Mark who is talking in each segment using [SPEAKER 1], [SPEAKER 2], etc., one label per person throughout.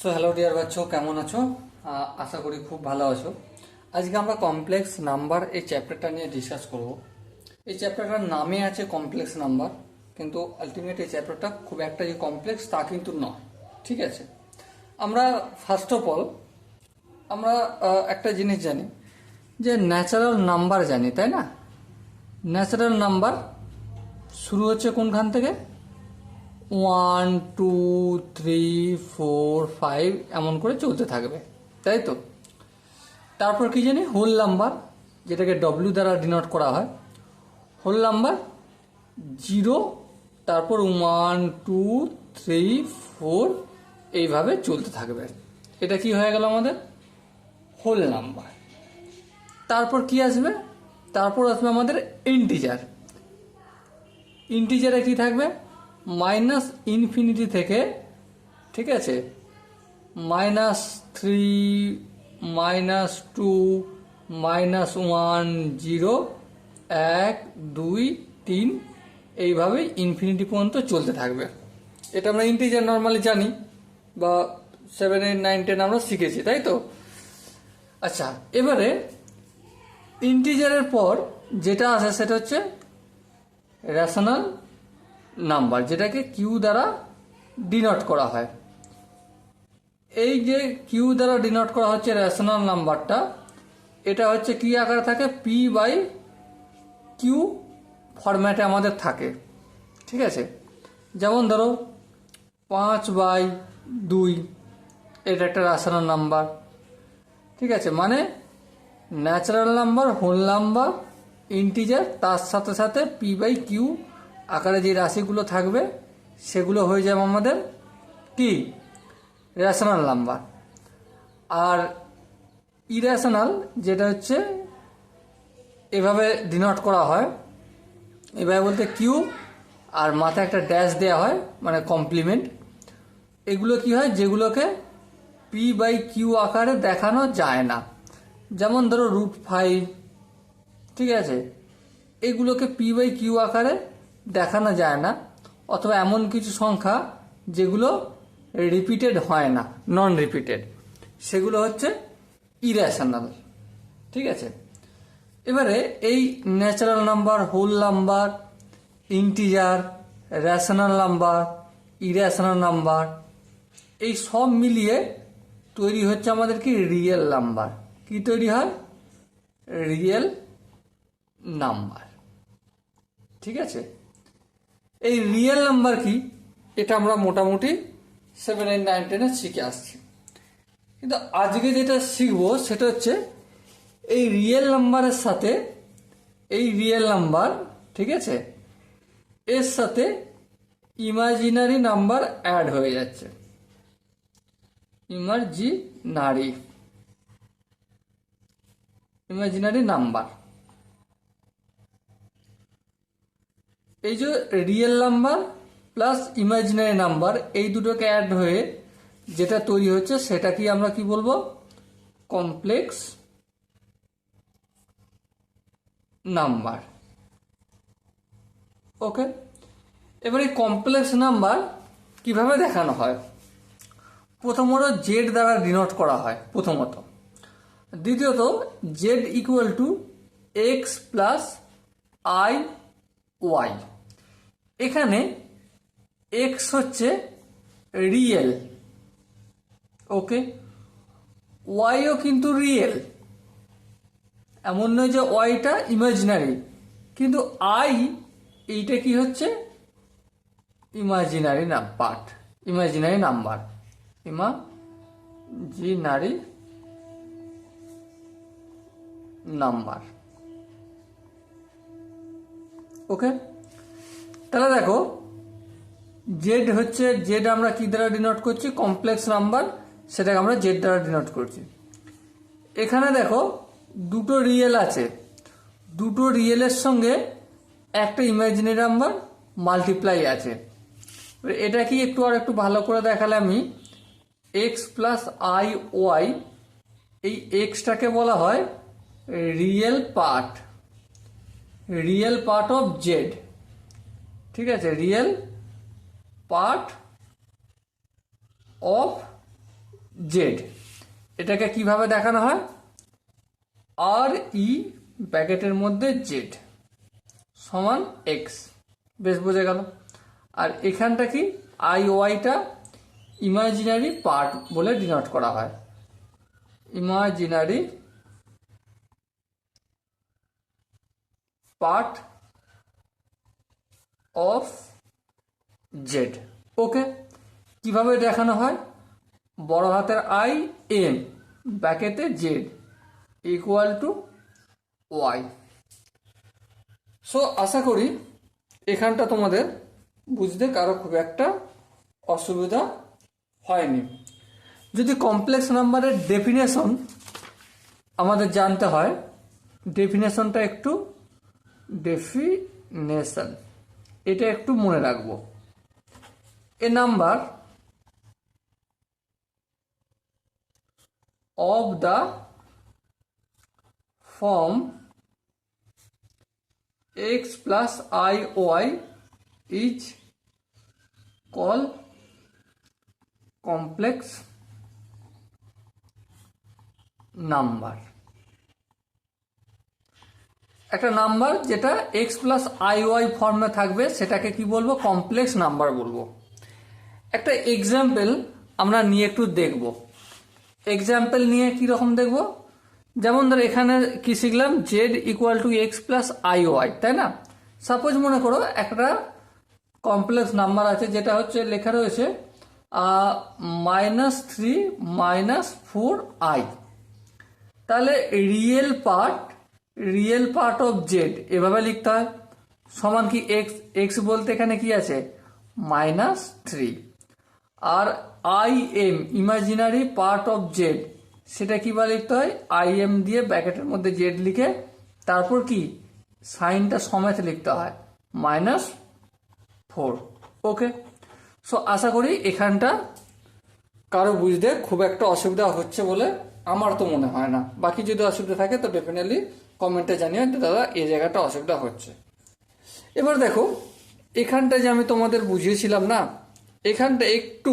[SPEAKER 1] So hello dear বাচ্চো, কেমন আছো? আশা করি খুব ভালো আছো। আজকে আমরা কমপ্লেক্স নাম্বার এই চ্যাপ্টারটা নিয়ে ডিসকাস করব। এই চ্যাপ্টারটার নামে আছে কমপ্লেক্স নাম্বার, কিন্তু আলটিমেট এই চ্যাপ্টারটা খুব একটা যে কমপ্লেক্স তা কিন্তু নয়। ঠিক আছে, আমরা ফার্স্ট অফ অল আমরা একটা জিনিস জানি যে ন্যাচারাল নাম্বার জানি, তাই না? ন্যাচারাল নাম্বার শুরু হচ্ছে কোনখান থেকে? 1 2 3 4 5 এমন করে চলতে থাকবে, তাই তো? তারপর কি জানি হোল নাম্বার, যেটাকে ডব্লিউ দ্বারা ডিনোট করা হয়। হোল নাম্বার 0, তারপর 1 2 3 4 এইভাবে চলতে থাকবে। এটা কি হয়ে গেল আমাদের হোল নাম্বার। তারপর কি আসবে? তারপর আসবে আমাদের ইন্টিজার। ইন্টিজারে কি থাকবে? মাইনাস ইনফিনিটি থেকে, ঠিক আছে, -3 -2 -1 0 1 2 3 এইভাবে ইনফিনিটি পর্যন্ত চলতে থাকবে। এটা আমরা ইন্টিজার নর্মালি জানি, বা 7 8 9 10 আমরা শিখেছি, তাই তো? আচ্ছা, এবারে ইন্টিজারের পর যেটা আসে সেটা হচ্ছে রেশনাল নাম্বার, যেটাকে কিউ দ্বারা ডিনোট করা হয়। এই যে কিউ দ্বারা ডিনোট করা হচ্ছে রেশনাল নাম্বারটা, এটা হচ্ছে কি আকারে থাকে? পি বাই কিউ ফরম্যাটে আমাদের থাকে। ঠিক আছে, যেমন ধরো 5/2, এটা একটা রেশনাল নাম্বার। ঠিক আছে, মানে natural number, whole number, integer, তার সাথে সাথে পি বাই কিউ আকারে যে রাশিগুলো থাকবে সেগুলো হয়ে যাবে আমাদের কি? Rational number. আর ইরেশনাল যেটা হচ্ছে এভাবে ডিনোট করা হয়, এভাবে বলতে কিউ আর মাথায় একটা ড্যাশ দেওয়া হয়, মানে কমপ্লিমেন্ট। এগুলো কি হয়? যেগুলোকে পি বাই কিউ আকারে দেখানো যায় না, যেমন ধরো √5, ঠিক আছে, এগুলোকে পি বাই কিউ আকারে দেখানো যায় না। অথবা এমন কিছু সংখ্যা যেগুলো রিপিটেড হয় না, নন রিপিটেড, সেগুলো হচ্ছে ইরেশনাল। ঠিক আছে, এবারে এই natural number, whole number, integer, rational number, irrational number, এই সব মিলিয়ে তৈরি হচ্ছে আমাদের কি? Real number. কি তৈরি হয়? Real number. ঠিক আছে, এই রিয়েল নাম্বার কি, এটা আমরা মোটামুটি 7 8 9 10 শিখে আসছি। কিন্তু আজকে যেটা শিখবো সেটা হচ্ছে এই রিয়েল নাম্বারের সাথে, এই রিয়েল নাম্বার, ঠিক আছে, এর সাথে ইমাজিনারি নাম্বার অ্যাড হয়ে যাচ্ছে। ইমাজিনারি নাম্বার, এই যে real number plus imaginary number, এই দুটোকে অ্যাড হয়ে যেটা তৈরি হচ্ছে সেটা কি আমরা কি বলবো? Complex number. ওকে, এবার এই কমপ্লেক্স নাম্বার কিভাবে দেখানো হয়? প্রথমত জেড দ্বারা ডিনোট করা হয় প্রথমত। দ্বিতীয়ত z equal to x plus i y. এখানে এক্স হচ্ছে রিয়েল, ওকে, ওয়াইও কিন্তু রিয়েল, এমন নয় যে ওয়াইটা ইমাজিনারি, কিন্তু আই এইটা কি হচ্ছে? Imaginary number. ওকে, তাহলে দেখো জেড হচ্ছে, জেড আমরা কি দ্বারা ডিনোট করছি? কমপ্লেক্স নাম্বার, সেটাকে আমরা জেড দ্বারা ডিনোট করছি। এখানে দেখো দুটো রিয়েল আছে, দুটো রিয়েলের সঙ্গে একটা ইমাজিনারি নাম্বার মাল্টিপ্লাই আছে। এটা কি একটু আর একটু ভালো করে দেখালে আমি, এক্স প্লাস আই ওয়াই, এই এক্সটাকে বলা হয় রিয়েল পার্ট অফ জেড। ঠিক আছে, রিয়েল পার্ট অফ জেড, এটাকে কিভাবে দেখানো হয়, আর ই ব্র্যাকেটের মধ্যে জেড সমান এক্স, বেশ বোঝা গেল। আর এখানটা কি, আই ওয়াইটা ইমাজিনারি পার্ট বলে ডিনোট করা হয়, imaginary part of Z. Okay, কিভাবে দেখানো হয়, বড় হাতের আই এম ব্র্যাকেটে Z equal to Y. So আশা করি এখানটা তোমাদের বুঝতে কারো খুব একটা অসুবিধা হয়নি। যদি কমপ্লেক্স নাম্বারের ডেফিনেশন আমাদের জানতে হয়, ডেফিনেশনটা একটু ডেফিনেশন এটা একটু মনে রাখবো। এ number of the form x plus I y is called complex number। একটা নাম্বার যেটা x প্লাস আই ওয়াই ফর্মে থাকবে সেটাকে কি বলবো, কমপ্লেক্স নাম্বার বলবো। একটা এক্সাম্পল আমরা নিয়ে একটু দেখব। এক্সাম্পল নিয়ে কীরকম দেখব, যেমন ধর এখানে কি শিখলাম, z equal to x plus i y, তাই না। সাপোজ মনে করো একটা কমপ্লেক্স নাম্বার আছে যেটা হচ্ছে লেখা রয়েছে -3 - 4i, তাহলে রিয়েল পার্ট অফ জেড এভাবে লিখতে হয়, সমান কি এক্স, এক্স বলতে এখানে কি আছে -3, আর I M imaginary part of Z সেটা কিভাবে লিখতে হয়, আই এম দিয়ে ব্র্যাকেটের মধ্যে জেড লিখে তারপর কি সাইনটা সমেত লিখতে হয় -4। ওকে, সো আশা করি এখানটা কারো বুঝতে খুব একটা অসুবিধা হচ্ছে বলে আমার তো মনে হয় না। বাকি যদি অসুবিধা থাকে তো ডেফিনেটলি কমেন্টে জানিও দাদা এই জায়গাটা অসুবিধা হচ্ছে। এবার দেখো এখানটা যে আমি তোমাদের বুঝিয়েছিলাম না, এখানটা একটু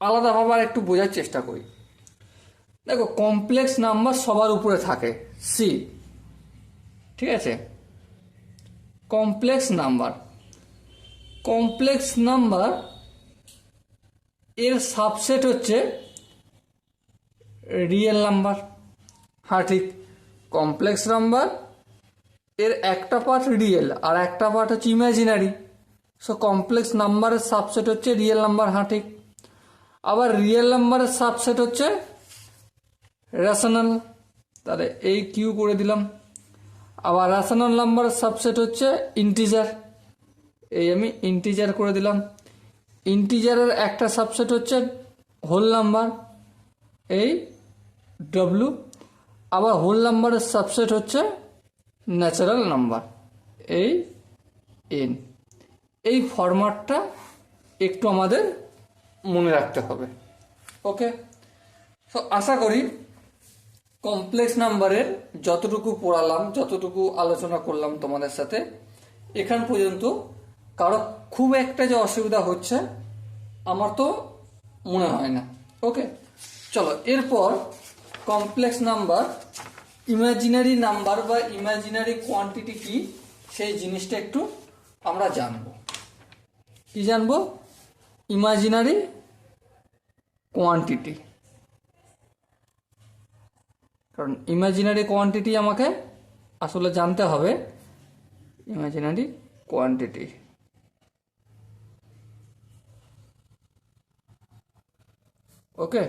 [SPEAKER 1] আলাদাভাবে আর একটু বোঝার চেষ্টা করি। দেখো কমপ্লেক্স নাম্বার সবার উপরে থাকে সি, ঠিক আছে। কমপ্লেক্স নাম্বার এর সাবসেট হচ্ছে রিয়েল নাম্বার। হ্যাঁ ঠিক, কমপ্লেক্স নাম্বার এর একটা পার্ট রিয়েল আর একটা পার্ট হচ্ছে ইমাজিনারি। সো কমপ্লেক্স নাম্বারের সাবসেট হচ্ছে রিয়েল নাম্বার, হ্যাঁ ঠিক। আবার রিয়েল নাম্বারের সাবসেট হচ্ছে রেশনাল, তাহলে এই কিউ করে দিলাম। আবার রেশনাল নাম্বারের সাবসেট হচ্ছে ইন্টিজার, এই আমি ইন্টিজার করে দিলাম। ইন্টিজারের একটা সাবসেট হচ্ছে হোল নাম্বার, এই ডব্লিউ। আবার হোল নাম্বারের সাবসেট হচ্ছে ন্যাচারাল নাম্বার, এই এন। এই ফরম্যাটটা একটু আমাদের মনে রাখতে হবে। ওকে, তো আশা করি কমপ্লেক্স নাম্বারের যতটুকু পড়ালাম, যতটুকু আলোচনা করলাম তোমাদের সাথে, এখান পর্যন্ত কারো খুব একটা যে অসুবিধা হচ্ছে আমার তো মনে হয় না। ওকে, চলো এরপর কমপ্লেক্স নাম্বার, ইমাজিনারি নাম্বার বা ইমাজিনারি কোয়ান্টিটি কি সেই জিনিসটা একটু আমরা জানবো। কি জানবো, ইমাজিনারি কোয়ান্টিটি। কারণ ইমাজিনারি কোয়ান্টিটি আমাকে আসলে জানতে হবে, imaginary quantity. Okay,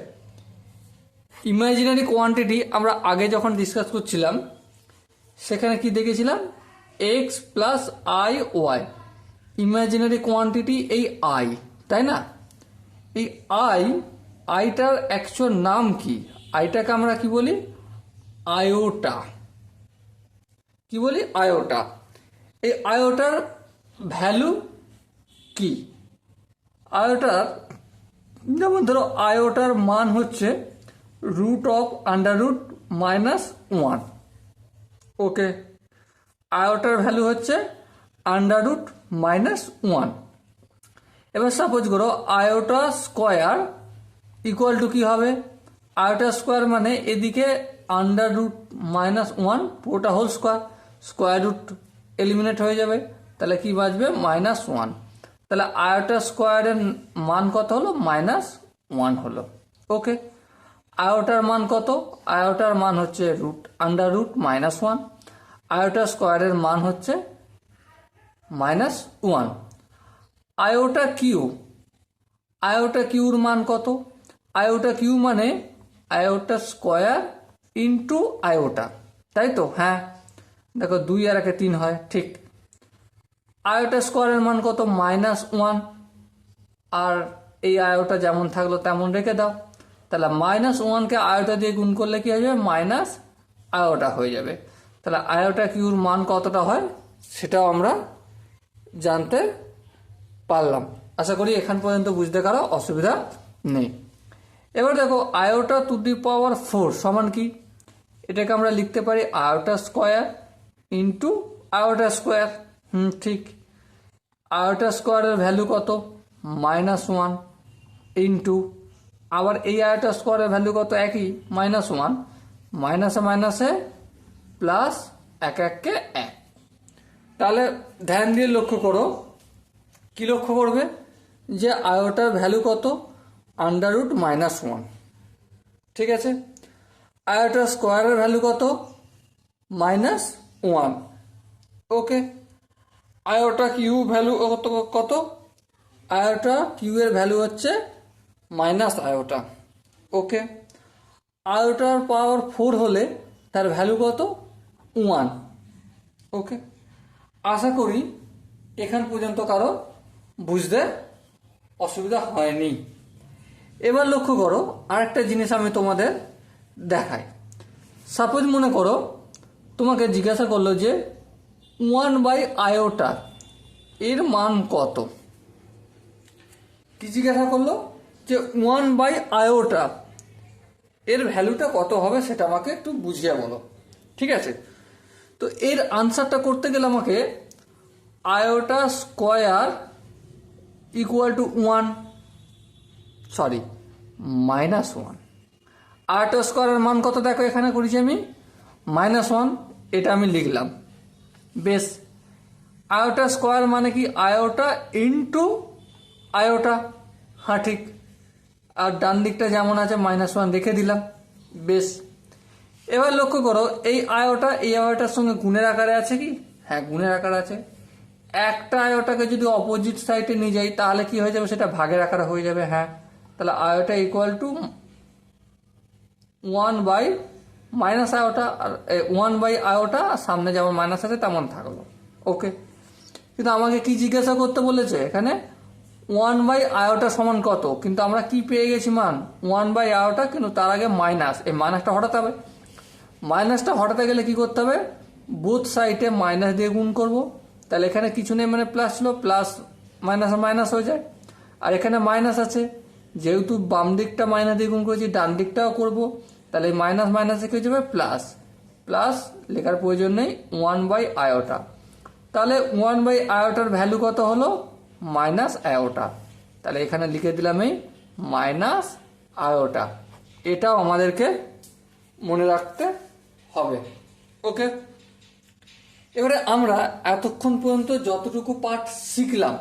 [SPEAKER 1] imaginary quantity আমরা আগে যখন ডিসকাস করছিলাম সেখানে কি দেখেছিলাম, x plus i y, imaginary quantity এই আই, তাই না। এই আইটার অ্যাকচুয়াল নাম কি, আইটাকে আমরা কি বলি, আয়োটা। কি বলি, আয়োটা। এই আয়োটার ভ্যালু কি, আয়োটার যেমন ধরো আয়োটার মান হচ্ছে √√-1। ওকে, আয়োটার ভ্যালু হচ্ছে √-1। এবার সাপোজ করো আয়োটা স্কোয়ার ইকুয়াল টু কী হবে, আয়োটা স্কোয়ার মানে এদিকে আন্ডার রুট -1 পুরোটা whole square, square root eliminate হয়ে যাবে, তাহলে কি বাঁচবে -1। তাহলে আয়োটা স্কোয়ারের মান কত হলো, -1 হলো। ওকে, আয়োটার মান কত, আয়োটার মান হচ্ছে আন্ডার রুট -1, আয়োটা স্কোয়ারের মান হচ্ছে -1। আয়োটা কিউ, আয়োটা কিউর মান কত, আয়োটা কিউ মানে আয়োটা স্কোয়ার ইন্টু আয়োটা, তাই তো? হ্যাঁ, দেখো 2 আর 1 3 হয়, ঠিক। আয়োটা স্কোয়ারের মান কত, -1, আর এই আয়োটা যেমন থাকলো তেমন রেখে দাও, তাহলে -1কে আয়োটা দিয়ে গুণ করলে কি হয়ে যাবে, মাইনাস আয়োটা হয়ে যাবে। তাহলে আয়োটা কিউর মান কতটা হয় সেটাও আমরা জানতে পারলাম। আশা করি এখান পর্যন্ত বুঝতে কারো অসুবিধা নেই। এবার দেখো আয়োটা টু দি পাওয়ার 4 সমান কি, এটাকে আমরা লিখতে পারি iota square into iota square. ঠিক, আয়োটা স্কোয়ারের ভ্যালু কত, -1 ইন্টু আবার এই আয়োটা স্কোয়ারের ভ্যালু কত, একই -1, মাইনাসে মাইনাসে প্লাস 1 1 1। তাহলে ধ্যান দিয়ে লক্ষ্য করো, কি লক্ষ্য করবে যে আয়োটার ভ্যালু কত, আন্ডার রুট -1, ঠিক আছে। আয়োটা স্কোয়ারের ভ্যালু কত, -1। ওকে, আয়োটা কিউ ভ্যালু কত, আয়োটা কিউ এর ভ্যালু হচ্ছে -আয়োটা। ওকে, আয়োটার পাওয়ার 4 হলে তার ভ্যালু কত, 1। ওকে, আশা করি এখান পর্যন্ত কারো বুঝতে অসুবিধা হয়নি। এবার লক্ষ্য করো আরেকটা জিনিস আমি তোমাদের দেখাই। সাপোজ মনে করো তোমাকে জিজ্ঞাসা করলো যে 1/আয়োটা এর মান কত, কি জিজ্ঞাসা করলো যে 1/আয়োটা এর ভ্যালুটা কত হবে সেটা আমাকে একটু বুঝিয়ে বলো, ঠিক আছে। তো এর আনসারটা করতে গেলে আমাকে iota square equal two -1, iota স্কোয়ারের মান কত দেখো এখানে করেছি আমি -1, এটা আমি লিখলাম। বেশ, আয়োটা স্কোয়ার মানে কি আয়োটা ইন্টু আয়োটা, হ্যাঁ ঠিক, আর ডান দিকটা যেমন আছে -1 রেখে দিলাম। বেশ, এবার লক্ষ্য করো এই আয়োটার সঙ্গে গুণের আকারে আছে কি, হ্যাঁ গুণের আকারে আছে। একটা আয়োটাকে যদি অপোজিট সাইডে নিয়ে যাই তাহলে কি হয়ে যাবে, সেটা ভাগের আকারে হয়ে যাবে। হ্যাঁ, তাহলে আয়োটা ইকুয়াল টু 1/-আয়োটা, আর 1/আয়োটা, আর সামনে যেমন মাইনাস আছে তেমন থাকলো। ওকে, কিন্তু আমাকে কি জিজ্ঞাসা করতে বলেছে এখানে, 1/আয়োটা সমান কত, কিন্তু আমরা কি পেয়ে গেছি মান 1/আয়োটা, কিন্তু তার আগে মাইনাস, এই মাইনাসটা হটাতে হবে। মাইনাসটা হটাতে গেলে কি করতে হবে, বোথ সাইডে মাইনাস দিয়ে গুণ করব। তাহলে এখানে কিছু নেই মানে প্লাস ছিল, প্লাস মাইনাস মাইনাস হয়ে যায়, আর এখানে মাইনাস আছে, যেহেতু বাম দিকটা মাইনাস দিয়ে গুণ করেছি ডান দিকটাও করব, তাহলে মাইনাস মাইনাসে কি হয়ে যাবে প্লাস, প্লাস লেখার প্রয়োজন নেই 1/আয়োটা। তাহলে 1/আয়োটার ভ্যালু কত হলো, -আয়োটা। তাহলে এখানে লিখে দিলাম এই -আয়োটা, এটাও আমাদেরকে মনে রাখতে হবে। ওকে, এবারে আমরা এতক্ষণ পর্যন্ত যতটুকু পাঠ শিখলাম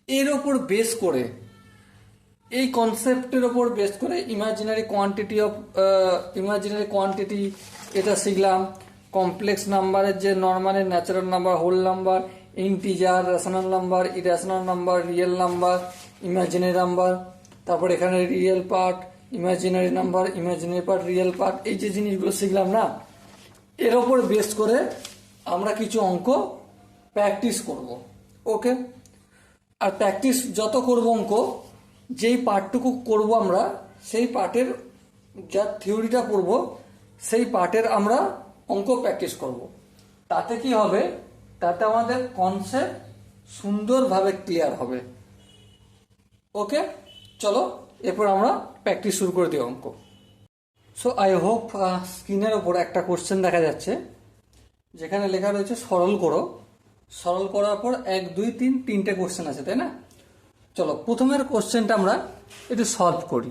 [SPEAKER 1] এর ওপর বেস করে, এই কনসেপ্টের ওপর বেস করে ইমাজিনারি কোয়ান্টিটি এটা শিখলাম। কমপ্লেক্স নাম্বারের যে নর্মালের natural number, whole number, integer, rational number, irrational number, real number, imaginary number, তারপর এখানে real part, imaginary number, imaginary part, real part, এই যে জিনিসগুলো শিখলাম না, এর ওপর বেস করে আমরা কিছু অঙ্ক প্র্যাকটিস করব। ওকে, আর প্র্যাকটিস যত করব অঙ্ক, যেই পার্টটুকু করব আমরা সেই পার্টের যা থিওরিটা পড়ব সেই পার্টের আমরা অঙ্ক প্র্যাকটিস করব। তাতে কি হবে, তাতে আমাদের কনসেপ্ট সুন্দরভাবে ক্লিয়ার হবে। ওকে, চলো এরপর আমরা প্র্যাকটিস শুরু করে দিই অঙ্ক। সো আই হোপ স্ক্রিনের ওপর একটা কোশ্চেন দেখা যাচ্ছে, যেখানে লেখা রয়েছে সরল করো। সরল করার পর 1 2 3 তিনটে কোশ্চেন আছে, তাই না? চলো প্রথমের কোশ্চেনটা আমরা একটু সলভ করি।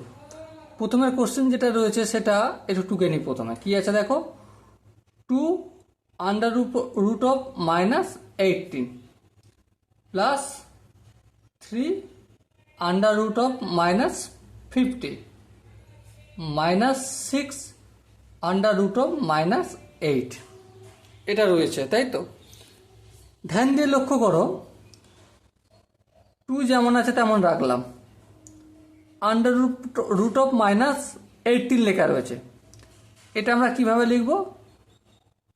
[SPEAKER 1] প্রথমের কোশ্চেন যেটা রয়েছে সেটা একটু টুকে নিই। প্রথমে কি আছে দেখো, 2 আন্ডার রুট অফ -18 প্লাস 3 under root of -50 -6 under root of -8 এটা রয়েছে, তাই তো? ধ্যান দিয়ে লক্ষ্য করো, 2 যেমন আছে তেমন রাখলাম, আন্ডার রুট অফ -18 লেখা রয়েছে। এটা আমরা কিভাবে লিখব?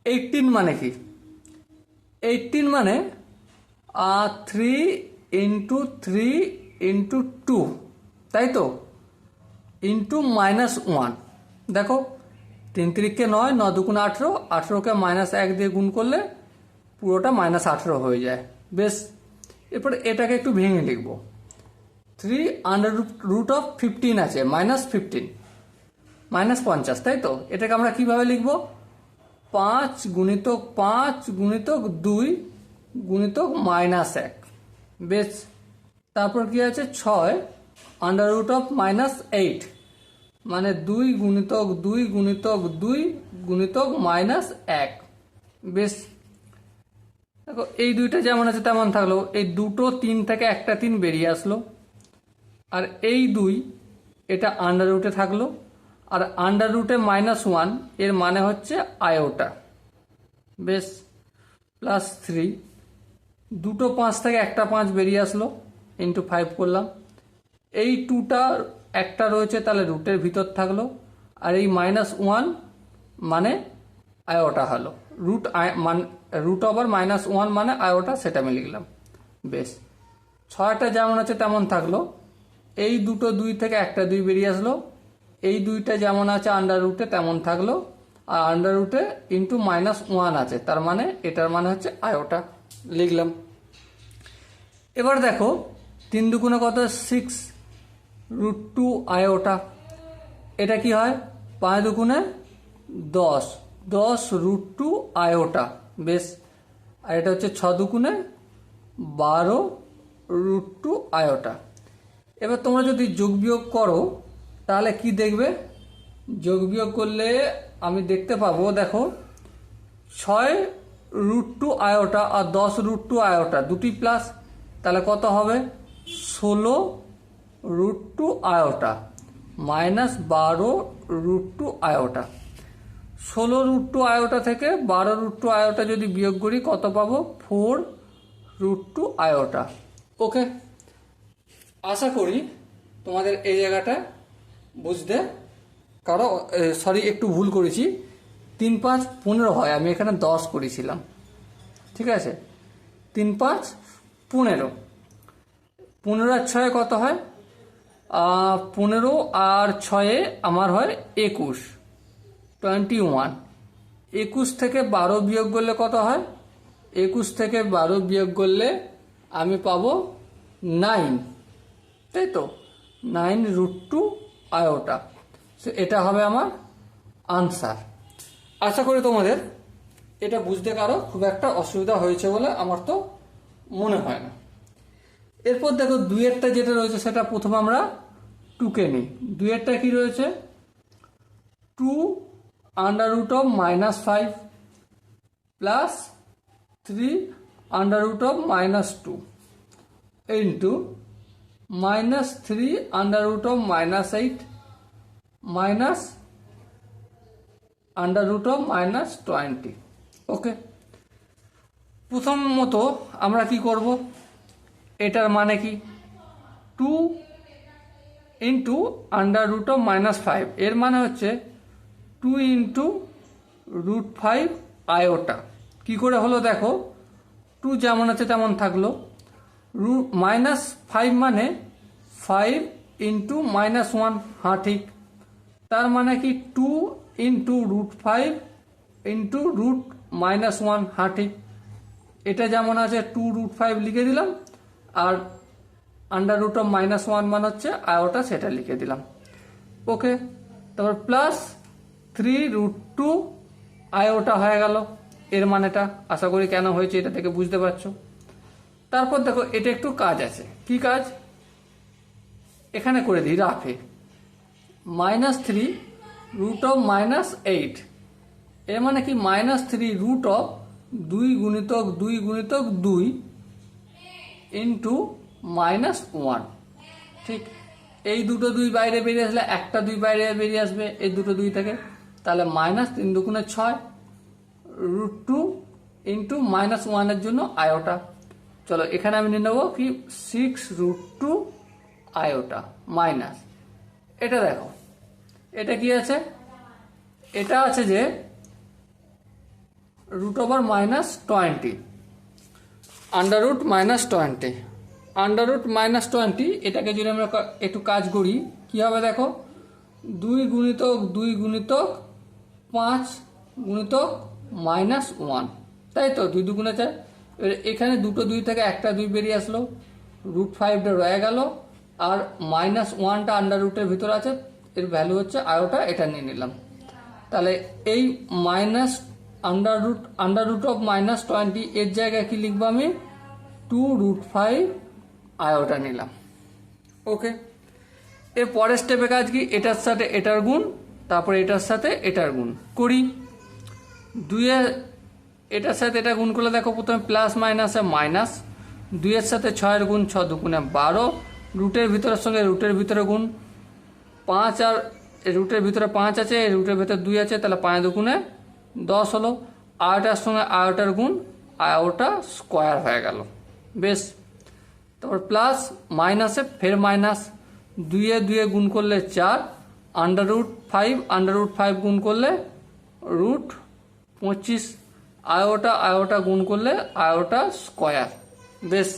[SPEAKER 1] 18 মানে কি? 18 মানে 3 ইন্টু 3 ইন্টু 2, তাই তো? ইন্টু -1। দেখো 3 3 9, 9 2 18, 18কে -1 দিয়ে গুণ করলে পুরোটা -18 হয়ে যায়। বেশ, এরপর এটাকে একটু ভেঙে লিখব। 3 আন্ডার রুট অফ 15 আছে, -15 -50, তাই তো? এটাকে আমরা কিভাবে লিখব? 5 গুণিতক 5 গুণিতক 2 গুণিতক -1। বেশ, তারপর কি আছে? 6 আন্ডার রুট অফ -8 মানে 2 গুণিতক 2 গুণিতক 2 গুণিতক -1। বেশ, দেখো এই দুইটা যেমন আছে তেমন থাকলো, এই দুটো 3 থেকে একটা 3 বেরিয়ে আসলো, আর এই 2 এটা আন্ডার রুটে থাকলো, আর আন্ডার রুটে -1 এর মানে হচ্ছে আয়োটা। বেশ, প্লাস 3, দুটো 5 থেকে একটা 5 বেরিয়ে আসলো, ইন্টু 5 করলাম। এই 2টা একটা রয়েছে, তাহলে রুটের ভিতর থাকলো, আর এই -1 মানে আয়োটা হলো। রুট ওভার -1 মানে আয়োটা, সেটা আমি লিখলাম। বেশ, 6টা যেমন আছে তেমন থাকলো, এই দুটো 2 থেকে একটা 2 বেরিয়ে আসলো, এই 2টা যেমন আছে আন্ডার রুটে তেমন থাকলো, আর আন্ডার রুটে ইন্টু -1 আছে, তার মানে এটার মানে হচ্ছে আয়োটা, লিখলাম। এবার দেখো 3 দুগুণে কত? 6 √2 আয়োটা। এটা কি হয়? 5 দুগুণে 10, 10 √2 আয়োটা। বেশ, আর এটা হচ্ছে 6 দুগুণে 12 √2 আয়োটা। এবার তোমরা যদি যোগ বিয়োগ করো তাহলে কি দেখবে? যোগ বিয়োগ করলে আমি দেখতে পাবো, দেখো 6 √2 আয়োটা আর 10 √2 আয়োটা দুটি প্লাস, তাহলে কত হবে? 16 √2 আয়োটা -12 √2 আয়োটা। 16 √2 আয়োটা থেকে 12 √2 আয়োটা যদি বিয়োগ করি কত পাবো? 4 √2 আয়োটা। ওকে, আশা করি তোমাদের এই জায়গাটা বুঝতে কারো সরি একটু ভুল করেছি, 3 5 15 হয়, আমি এখানে 10 করেছিলাম, ঠিক আছে? 3 5 15, 15 আর 6 কত হয়? 15 আর 6 আমার হয় 21, 21। 21 থেকে 12 বিয়োগ করলে কত হয়? 21 থেকে 12 বিয়োগ করলে আমি পাবো 9, তাই তো? 9 √2 আয়োটা। এটা হবে আমার আনসার। আশা করি তোমাদের এটা বুঝতে কারো খুব একটা অসুবিধা হয়েছে বলে আমার তো মনে হয় না। এরপর দেখো 2-এরটা যেটা রয়েছে সেটা প্রথমে আমরা টুকে নিই। 2-এরটা কি রয়েছে? 2 আন্ডার রুট অফ -5 প্লাস 3 under root of -2 into -3 under root of -8 minus under root of -20। Okay, প্রথম মতো আমরা কি করব? এটার মানে কি? 2 ইন্টু আন্ডার রুট অফ -5, এর মানে হচ্ছে 2 ইন্টু √5 আয়োটা। কি করে হলো দেখো, 2 যেমন আছে তেমন থাকলো, -5 মানে 5 ইন্টু -1, হ্যাঁ ঠিক। তার মানে কি 2 ইন্টু √5 ইন্টু √-1, হ্যাঁ ঠিক। এটা যেমন আছে 2 √5 লিখে দিলাম, আর আন্ডার রুট অফ -1 মানে হচ্ছে আয়োটা, সেটা লিখে দিলাম। ওকে, তারপর প্লাস 3 √2 আয়োটা হয়ে গেল এর মানেটা। আশা করি কেন হয়েছে এটা থেকে বুঝতে পারছো। তারপর দেখো এটা একটু কাজ আছে। কি কাজ? এখানে করে দিই রাফে, -3 √−8, এর মানে কি -3 √2 ইন্টু -1। ঠিক, এই দুটো 2 বাইরে বেরিয়ে আসলে একটা 2 বাইরে বেরিয়ে আসবে এই দুটো 2 থেকে, তাহলে -3 × 2 = 6 √2 ইন্টু -1 এর জন্য আয়োটা। চলো এখানে আমি নিয়ে নেবো কি 6 √2 আয়োটা মাইনাস, এটা দেখো এটা কি আছে, এটা আছে যে √−20 √−20 এটাকে যদি আমরা একটু কাজ করি কি হবে দেখো, 2 × 2 × 5 × -1, তাই তো 2 2 4। এখানে দুটো 2 থেকে একটা 2 বেরিয়ে আসলো, √5টা রয়ে গেল, আর -1টা আন্ডার রুটের ভিতর আছে, এর ভ্যালু হচ্ছে আয়োটা, এটা নিয়ে নিলাম। তাহলে এই √20 এর জায়গায় কি লিখবো আমি, 2√5 আয়োটা নিলাম। ওকে, এর পরের স্টেপে কাজ কি, এটার সাথে এটার গুণ, তারপরে এটার সাথে এটার গুণ করি। 2 এটার সাথে এটা গুণ করলে দেখো প্রথমে প্লাস মাইনাসে মাইনাস, 2 এর সাথে 6 এর গুণ, 6 2 12, রুটের ভিতরের সঙ্গে রুটের ভিতরে গুণ 5, আর রুটের ভিতরে 5 আছে, রুটের ভিতরে 2 আছে, তাহলে 5 2 10 হলো। আয়োটার সঙ্গে আয়োটার গুণ, আয়োটা স্কোয়ার হয়ে গেল। বেশ, তারপর প্লাস মাইনাসে ফের মাইনাস, 2 এ 2 গুণ করলে 4, √5 গুণ করলে √25, আয়োটা গুণ করলে আয়োটা স্কোয়ার। বেশ,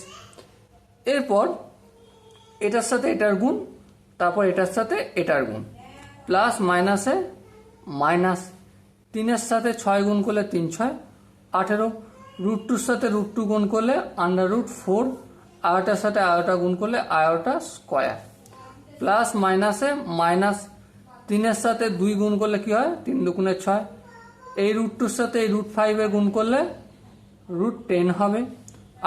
[SPEAKER 1] এরপর এটার সাথে এটার গুণ, তারপর এটার সাথে এটার গুণ, প্লাস মাইনাসে মাইনাস, 3 এর সাথে 6 গুণ করলে 3 6 18, √2 সাথে √2 গুণ করলে √4, আয়োটার সাথে আয়োটা গুণ করলে আয়োটা স্কোয়ার, প্লাস মাইনাসে মাইনাস, 3 এর সাথে 2 গুণ করলে কি হয়, 3 2 6, এই √2 সাথে এই √5 গুণ করলে √10 হবে,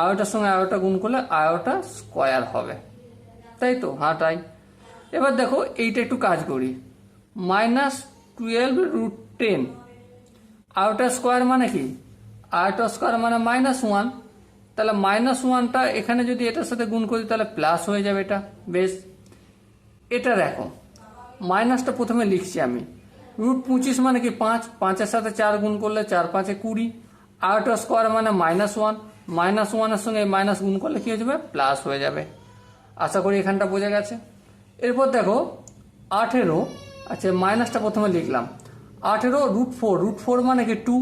[SPEAKER 1] আয়োটার সঙ্গে আয়োটা গুণ করলে আয়োটা স্কোয়ার হবে, তাই তো? হ্যাঁ তাই। এবার দেখো এইটা একটু কাজ করি, -12 √10, আয়োটা স্কোয়ার মানে কি, আয়োটা স্কোয়ার মানে -1, তাহলে -1টা এখানে যদি এটার সাথে গুণ করি তাহলে প্লাস হয়ে যাবে এটা। বেশ, এটা দেখো মাইনাসটা প্রথমে লিখছি আমি, √25 মানে কি 5, 5-এর সাথে 4 গুণ করলে 4 5 20, আয়োটা স্কোয়ার মানে -1, -1-এর সঙ্গে মাইনাস গুণ করলে কি হয়ে যাবে, প্লাস হয়ে যাবে। আশা করি এখানটা বোঝা গেছে। এরপর দেখো 18, আচ্ছা মাইনাসটা প্রথমে লিখলাম, 18 √4 মানে কি 2,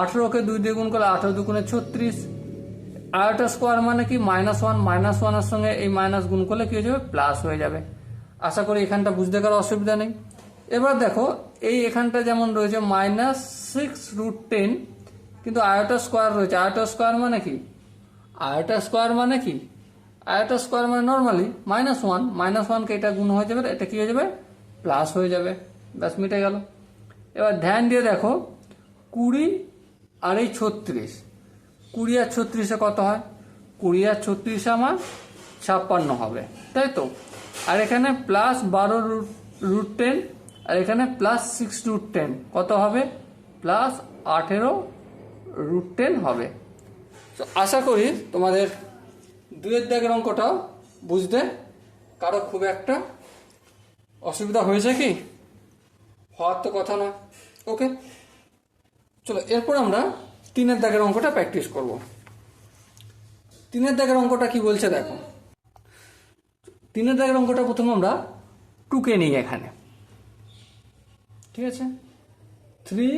[SPEAKER 1] 18কে 2 দিয়ে গুণ করলে 18 2 36, আয়োটা স্কোয়ার মানে কি -1 এর সঙ্গে এই মাইনাস গুণ করলে কি হয়ে যাবে, প্লাস হয়ে যাবে। আশা করি এখানটা বুঝতে কারো অসুবিধা নেই। এবার দেখো এই এখানটা যেমন রয়েছে -6 √10, কিন্তু আয়োটা স্কোয়ার রয়েছে, আয়োটা স্কোয়ার মানে কি, আয়োটা স্কোয়ার মানে নর্মালি -1কে এটা গুণ হয়ে যাবে, এটা কি হয়ে যাবে, প্লাস হয়ে যাবে। ব্যাস, মিটে গেল। এবার ধ্যান দিয়ে দেখো 20 আর এই 36, 20 আর 36-এ কত হয়, 20 আর 36-এ আমার 56 হবে, তাই তো? আর এখানে +12 √10, আর এখানে +6 √10, কত হবে, +18 √10 হবে। তো আশা করি তোমাদের 2-এর দাগের অঙ্কটা বুঝতে কারো খুব একটা অসুবিধা হয়েছে কি, হওয়ার তো কথা না। ওকে, চলো এরপর আমরা 3-এর দাগের অঙ্কটা প্র্যাকটিস করব। 3-এর দাগের অঙ্কটা কি বলছে দেখো, 3-এর দাগের অঙ্কটা প্রথমে আমরা 2কে নিই এখানে, ঠিক আছে। 3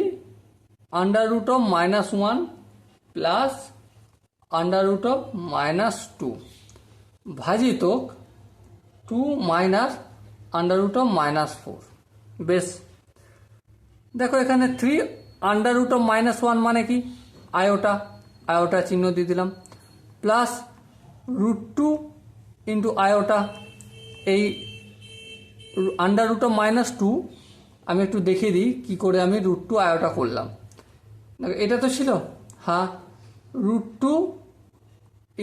[SPEAKER 1] √−1 প্লাস √−2 ভাজিত 2 মাইনাস √−4। বেশ, দেখো এখানে 3 √−1 মানে কি, আয়োটা চিহ্ন দিয়ে দিলাম, প্লাস √2 ইন্টু আয়োটা, এই √−2 আমি একটু দেখিয়ে দিই কি করে আমি √2 আয়োটা করলাম। দেখো এটা তো ছিল, হ্যাঁ √2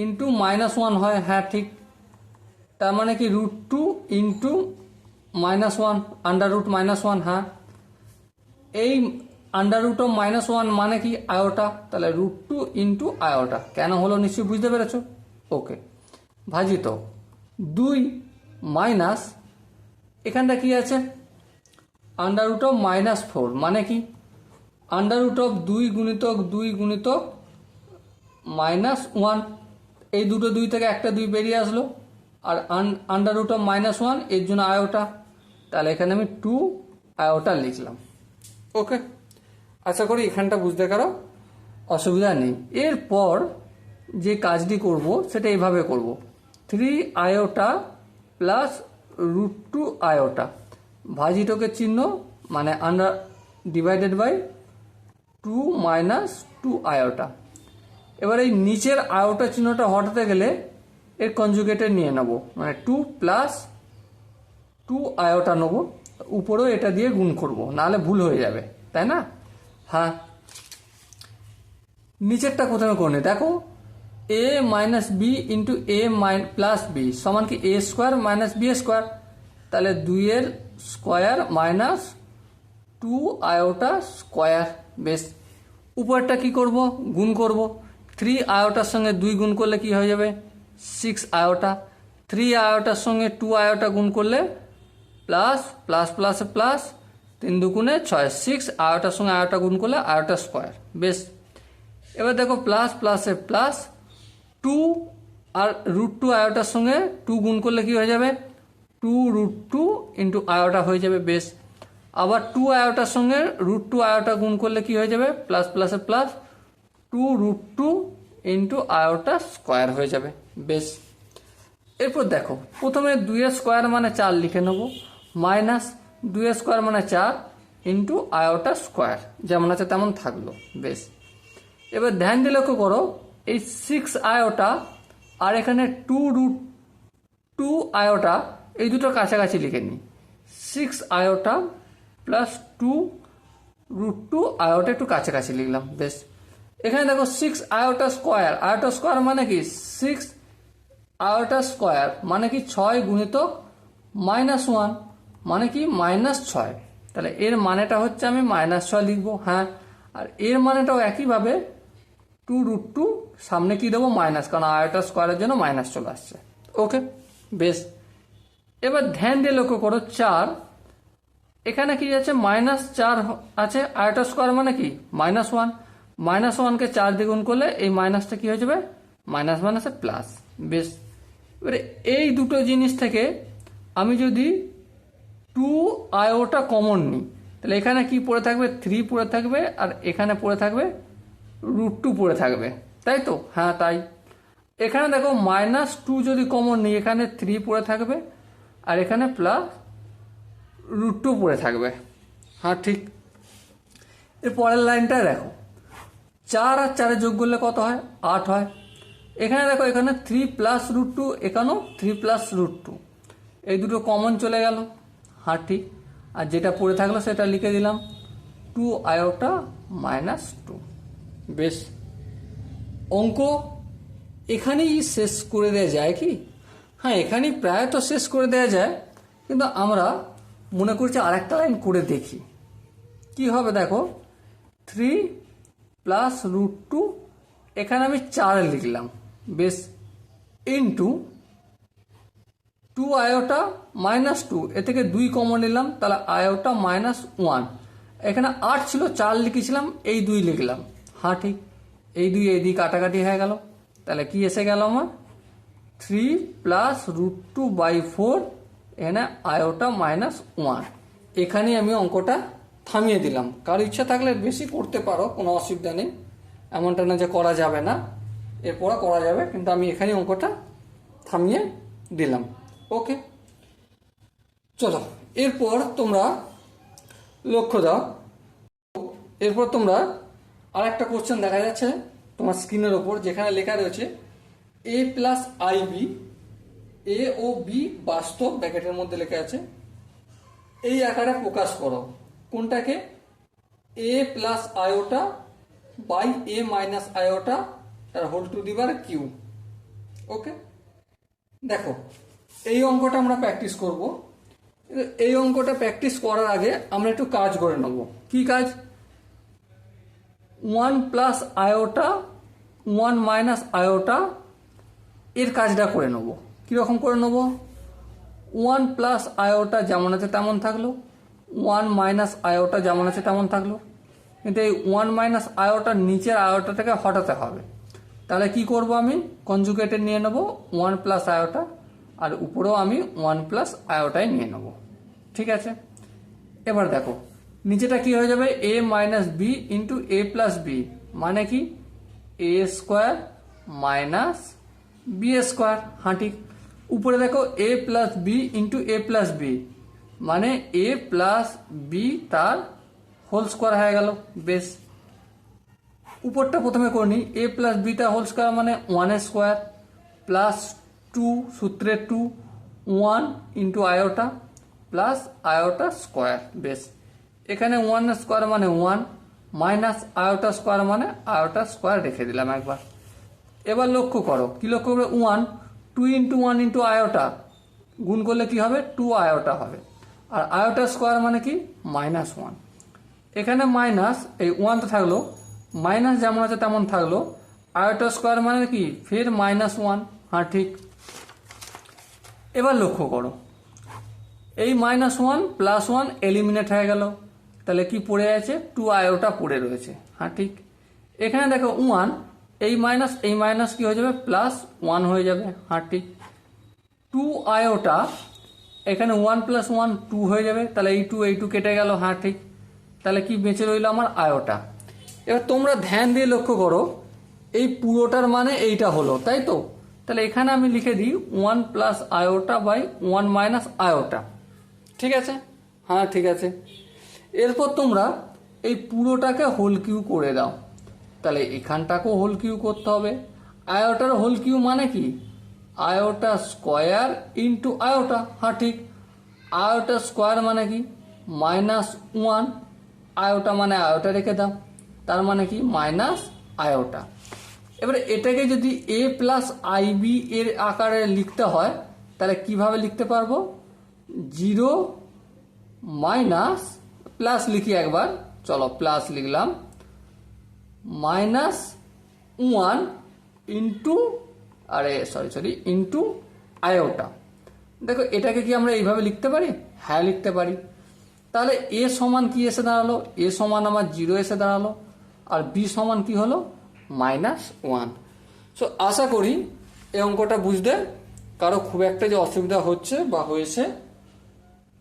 [SPEAKER 1] ইন্টু -1 হয়, হ্যাঁ ঠিক, তার মানে কি √2 ইন্টু -1, √-1, হ্যাঁ। এই √(-1) মানে কি আয়োটা, তাহলে √2 ইন্টু আয়োটা। কেন হলো নিশ্চয়ই বুঝতে পেরেছো? ওকে, ভাজিত 2 মাইনাস এখানটা কি আছে √(-4) মানে কি √2 গুণিতক 2 গুণিতক -1, এই দুটো 2 থেকে একটা 2 বেরিয়ে আসলো, আর √(-1) এর জন্য আয়োটা, তাহলে এখানে আমি 2 আয়োটা লিখলাম। ওকে, আশা করি এখানটা বুঝতে কারো অসুবিধা নেই। এরপর যে কাজটি করব সেটা এইভাবে করব, 3 আয়োটা প্লাস √2 আয়োটা, ভাজিতকের চিহ্ন মানে ডিভাইডেড বাই 2 মাইনাস 2 আয়োটা। এবার এই নিচের আয়োটা চিহ্নটা হটাতে গেলে এর কনজুগেটে নিয়ে নেব, মানে 2 প্লাস 2 আয়োটা নেব, উপরেও এটা দিয়ে গুণ করব, নাহলে ভুল হয়ে যাবে, তাই না? হ্যাঁ, নিচেরটা প্রথমে করে নি, দেখো a minus b into a plus b সমান কি a square minus b square, তাহলে 2 এর স্কোয়ার মাইনাস 2 আয়োটা স্কোয়ার। বেশ, উপরটা কি করব, গুণ করব। 3 আয়োটার সঙ্গে 2 গুণ করলে কি হয়ে যাবে 6 আয়োটা, 3 আয়োটার সঙ্গে 2 আয়োটা গুণ করলে প্লাস প্লাস প্লাস প্লাস 3 দুগুণে 6, 6 আয়োটার সঙ্গে আয়োটা গুণ করলে আয়োটা স্কোয়ার। বেশ, এবার দেখো প্লাস প্লাসে প্লাস 2 আর √2 আয়োটার সঙ্গে 2 গুণ করলে কি হয়ে যাবে 2√2 ইন্টু আয়োটা হয়ে যাবে। বেশ, আবার 2 আয়োটার সঙ্গে √2 আয়োটা গুণ করলে কি হয়ে যাবে প্লাস প্লাসে প্লাস 2√2 ইন্টু আয়োটা স্কোয়ার হয়ে যাবে। বেশ, এরপর দেখো প্রথমে 2 এর স্কোয়ার মানে 4 লিখে নেব, মাইনাস 2 এর স্কোয়ার মানে 4 ইন্টু আয়োটা স্কোয়ার, যেমন আছে তেমন থাকলো। বেশ, এবার ধ্যান দিয়ে লক্ষ্য করো এই 6 আয়োটা আর এখানে 2√2 আয়োটা এই দুটো কাছাকাছি লিখে নিই, 6 আয়োটা প্লাস 2√2 আয়োটা একটু কাছাকাছি লিখলাম। বেশ, এখানে দেখো 6 আয়োটা স্কোয়ার, আয়োটা স্কোয়ার মানে কি 6 আয়োটা স্কোয়ার মানে কি 6 গুণিতক -1 মানে কি -6, তাহলে এর মানেটা হচ্ছে আমি -6 লিখবো। হ্যাঁ, আর এর মানেটাও একইভাবে 2√2 সামনে কি দেবো মাইনাস, কারণ আয়োটা স্কোয়ারের জন্য মাইনাস চলে আসছে। ওকে, বেশ, এবার ধ্যান দিয়ে লক্ষ্য করো 4 এখানে কি আছে -4 আছে, আয়োটা স্কোয়ার মানে কি -1, -1কে 4 দিয়ে গুণ করলে এই মাইনাসটা কি হয়ে যাবে মাইনাস মাইনাসে প্লাস। বেশ, এবারে এই দুটো জিনিস থেকে আমি যদি 2 আয়োটা কমন নিই তাহলে এখানে কি পড়ে থাকবে 3 পড়ে থাকবে, আর এখানে পড়ে থাকবে √2 পড়ে থাকবে, তাই তো? হ্যাঁ, তাই। এখানে দেখো -2 যদি কমন নিই এখানে 3 পড়ে থাকবে, আর এখানে প্লাস √2 পড়ে থাকবে। হ্যাঁ, ঠিক। এর পরের লাইনটা দেখো 4 আর 4 যোগ করলে কত হয় 8 হয়। এখানে দেখো এখানে 3 প্লাস √2, এখানেও 3 প্লাস √2, এই দুটো কমন চলে গেল। হ্যাঁ, ঠিক। আর যেটা পড়ে থাকলো সেটা লিখে দিলাম 2 আয়োটা -2। বেশ, অঙ্ক এখানেই শেষ করে দেওয়া যায় কি? হ্যাঁ, এখানেই প্রায় তো শেষ করে দেওয়া যায়, কিন্তু আমরা মনে করছি আরেকটা লাইন করে দেখি কি হবে। দেখো 3 প্লাস √2 এখানে আমি 4 লিখলাম। বেশ, ইন্টু 2 আয়োটা -2, এ থেকে 2 কমন নিলাম, তাহলে আয়োটা -1, এখানে 8 ছিল 4 লিখেছিলাম, এই 2 লিখলাম। হ্যাঁ, ঠিক। এই 2 এই 2 কাটাকাটি হয়ে গেল, তাহলে কি এসে গেল আমার 3 প্লাস √2/4, এখানে আয়োটা -1। এখানেই আমি অঙ্কটা থামিয়ে দিলাম। কারো ইচ্ছা থাকলে বেশি করতে পারো, কোনো অসুবিধা নেই, এমনটা না যে করা যাবে না, এরপর করা যাবে, কিন্তু আমি এখানে অঙ্কটা থামিয়ে দিলাম। ওকে, চলো এরপর তোমরা লক্ষ্য দাও, এরপর তোমরা আরেকটা কোশ্চেন দেখা যাচ্ছে তোমার স্ক্রিনের ওপর, যেখানে লেখা রয়েছে a প্লাস আইবি, এ ও বি বাস্তব, ব্র্যাকেটের মধ্যে লেখা আছে, এই আকারে প্রকাশ করো। কোনটাকে? a plus iota by a minus iota তার whole to the power Q. Okay, দেখো এই অঙ্কটা আমরা প্র্যাকটিস করব। এই অঙ্কটা প্র্যাকটিস করার আগে আমরা একটু কাজ করে নেব। কি কাজ? 1 প্লাস আয়োটা 1 মাইনাস আয়োটা এর কাজটা করে নেব। কীরকম করে নেব? 1 প্লাস আয়োটা যেমন আছে তেমন থাকলো, 1 মাইনাস আয়োটা যেমন আছে তেমন থাকলো, কিন্তু এই 1 মাইনাস আয়োটার নিচের আয়োটাটাকে হটাতে হবে। তাহলে কি করব? আমি কনজুগেটে নিয়ে নেব 1 প্লাস আয়োটা, আর উপরেও আমি 1 প্লাস আয়োটাই নিয়ে নেব। ঠিক আছে, এবার দেখো নিচেটা কি হয়ে যাবে? a minus b into a plus b, মানে কি a square minus b square. হ্যাঁ ঠিক। উপরে দেখো a plus b into a plus b, মানে এ প্লাস বি তার হোল স্কোয়ার হয়ে গেল। বেশ, উপরটা প্রথমে করে নিই। এ প্লাস বিটা হোল স্কোয়ার মানে 1 স্কোয়ার প্লাস 2 সূত্রে 2 1 into iota plus iota square. বেশ, এখানে 1 স্কোয়ার মানে 1 মাইনাস আয়োটা স্কোয়ার মানে আয়োটা স্কোয়ার রেখে দিলাম একবার। এবার লক্ষ্য করো, কি লক্ষ্য করবে? 1 2 ইন্টু 1 ইন্টু আয়োটা গুণ করলে কি হবে? 2 আয়োটা হবে। আর আয়োটা স্কোয়ার মানে কি? মাইনাস 1। এখানে মাইনাস, এই 1 তো থাকলো, মাইনাস যেমন আছে তেমন থাকলো। আয়োটা স্কোয়ার মানে কি? ফের মাইনাস 1। হ্যাঁ ঠিক। এবার লক্ষ্য করো, এই মাইনাস 1 প্লাস 1 এলিমিনেট হয়ে গেল। তাহলে কি পড়ে আছে? 2 আয়োটা পড়ে রয়েছে। হ্যাঁ ঠিক। এখানে দেখো 1, এই মাইনাস কি হয়ে যাবে? প্লাস 1 হয়ে যাবে। হ্যাঁ ঠিক। 2 আয়োটা, এখানে 1 প্লাস 1 2 হয়ে যাবে। তাহলে এই 2 কেটে গেল। হ্যাঁ ঠিক। তাহলে কি বেঁচে রইল? আমার আয়োটা। এবার তোমরা ধ্যান দিয়ে লক্ষ্য করো, এই পুরোটার মানে এইটা হলো, তাই তো? তাহলে এখানে আমি লিখে দিই 1 plus iota by 1 minus iota. ঠিক আছে? হ্যাঁ ঠিক আছে। এরপর তোমরা এই পুরোটাকে হোল কিউ করে দাও। তাহলে এখানটাকেও হোল কিউ করতে হবে। আয়োটার হোল কিউ মানে কি? Iota square into iota. হ্যাঁ ঠিক। আয়োটা স্কোয়ার মানে কি? মাইনাস 1, আয়োটা মানে আয়োটা রেখে দাও, তার মানে কি? Minus iota. এবারে এটাকে যদি এ প্লাস আইবি এর আকারে লিখতে হয়, তাহলে কিভাবে লিখতে পারবো? 0 মাইনাস, প্লাস লিখি একবার, চলো প্লাস লিখলাম, মাইনাস 1 ইন্টু ইন্টু আয়োটা। দেখো এটাকে কি আমরা এইভাবে লিখতে পারি? হ্যাঁ লিখতে পারি। তাহলে এ সমান কি এসে দাঁড়ালো? এ সমান আমার 0 এসে দাঁড়ালো, আর বি সমান কি হলো? মাইনাস 1। সো আশা করি এই অঙ্কটা বুঝতে কারো খুব একটা যে অসুবিধা হচ্ছে বা হয়েছে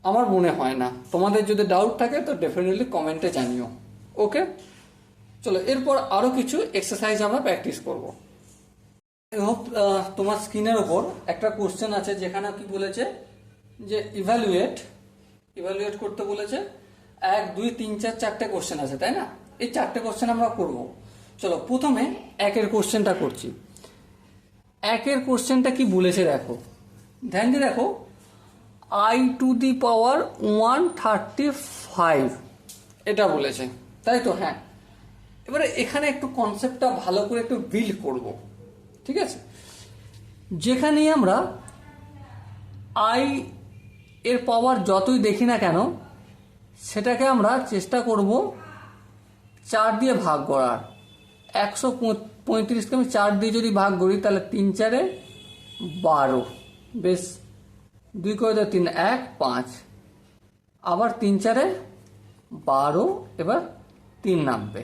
[SPEAKER 1] আমার মনে হয় না। তোমাদের যদি ডাউট থাকে তো ডেফিনেটলি কমেন্টে জানিও। ওকে, চলো এরপর আরও কিছু এক্সারসাইজ আমরা প্র্যাকটিস করব। তোমার স্ক্রিনের ওপর একটা কোশ্চেন আছে, যেখানে কি বলেছে যে ইভ্যালুয়েট করতে বলেছে। 1 2 3 4 4টে কোশ্চেন আছে, তাই না? এই 4টে কোশ্চেন আমরা করব। চলো প্রথমে 1 কোশ্চেনটা করছি। 1 কোশ্চেনটা কি বলেছে দেখো, ধ্যান দিয়ে দেখো। I টু দি পাওয়ার 135 এটা বলেছে, তাই তো? হ্যাঁ। এবারে এখানে একটু কনসেপ্টটা ভালো করে একটু বিল্ড করব। ঠিক আছে? যেখানেই আমরা আই এর পাওয়ার যতই দেখি না কেন, সেটাকে আমরা চেষ্টা করব 4 দিয়ে ভাগ করার। 135কে আমি 4 দিয়ে যদি ভাগ করি, তাহলে 3 4 12। বেশ, 2 করে 3 1 5, আবার 3 4 12, এবার 3 নামবে।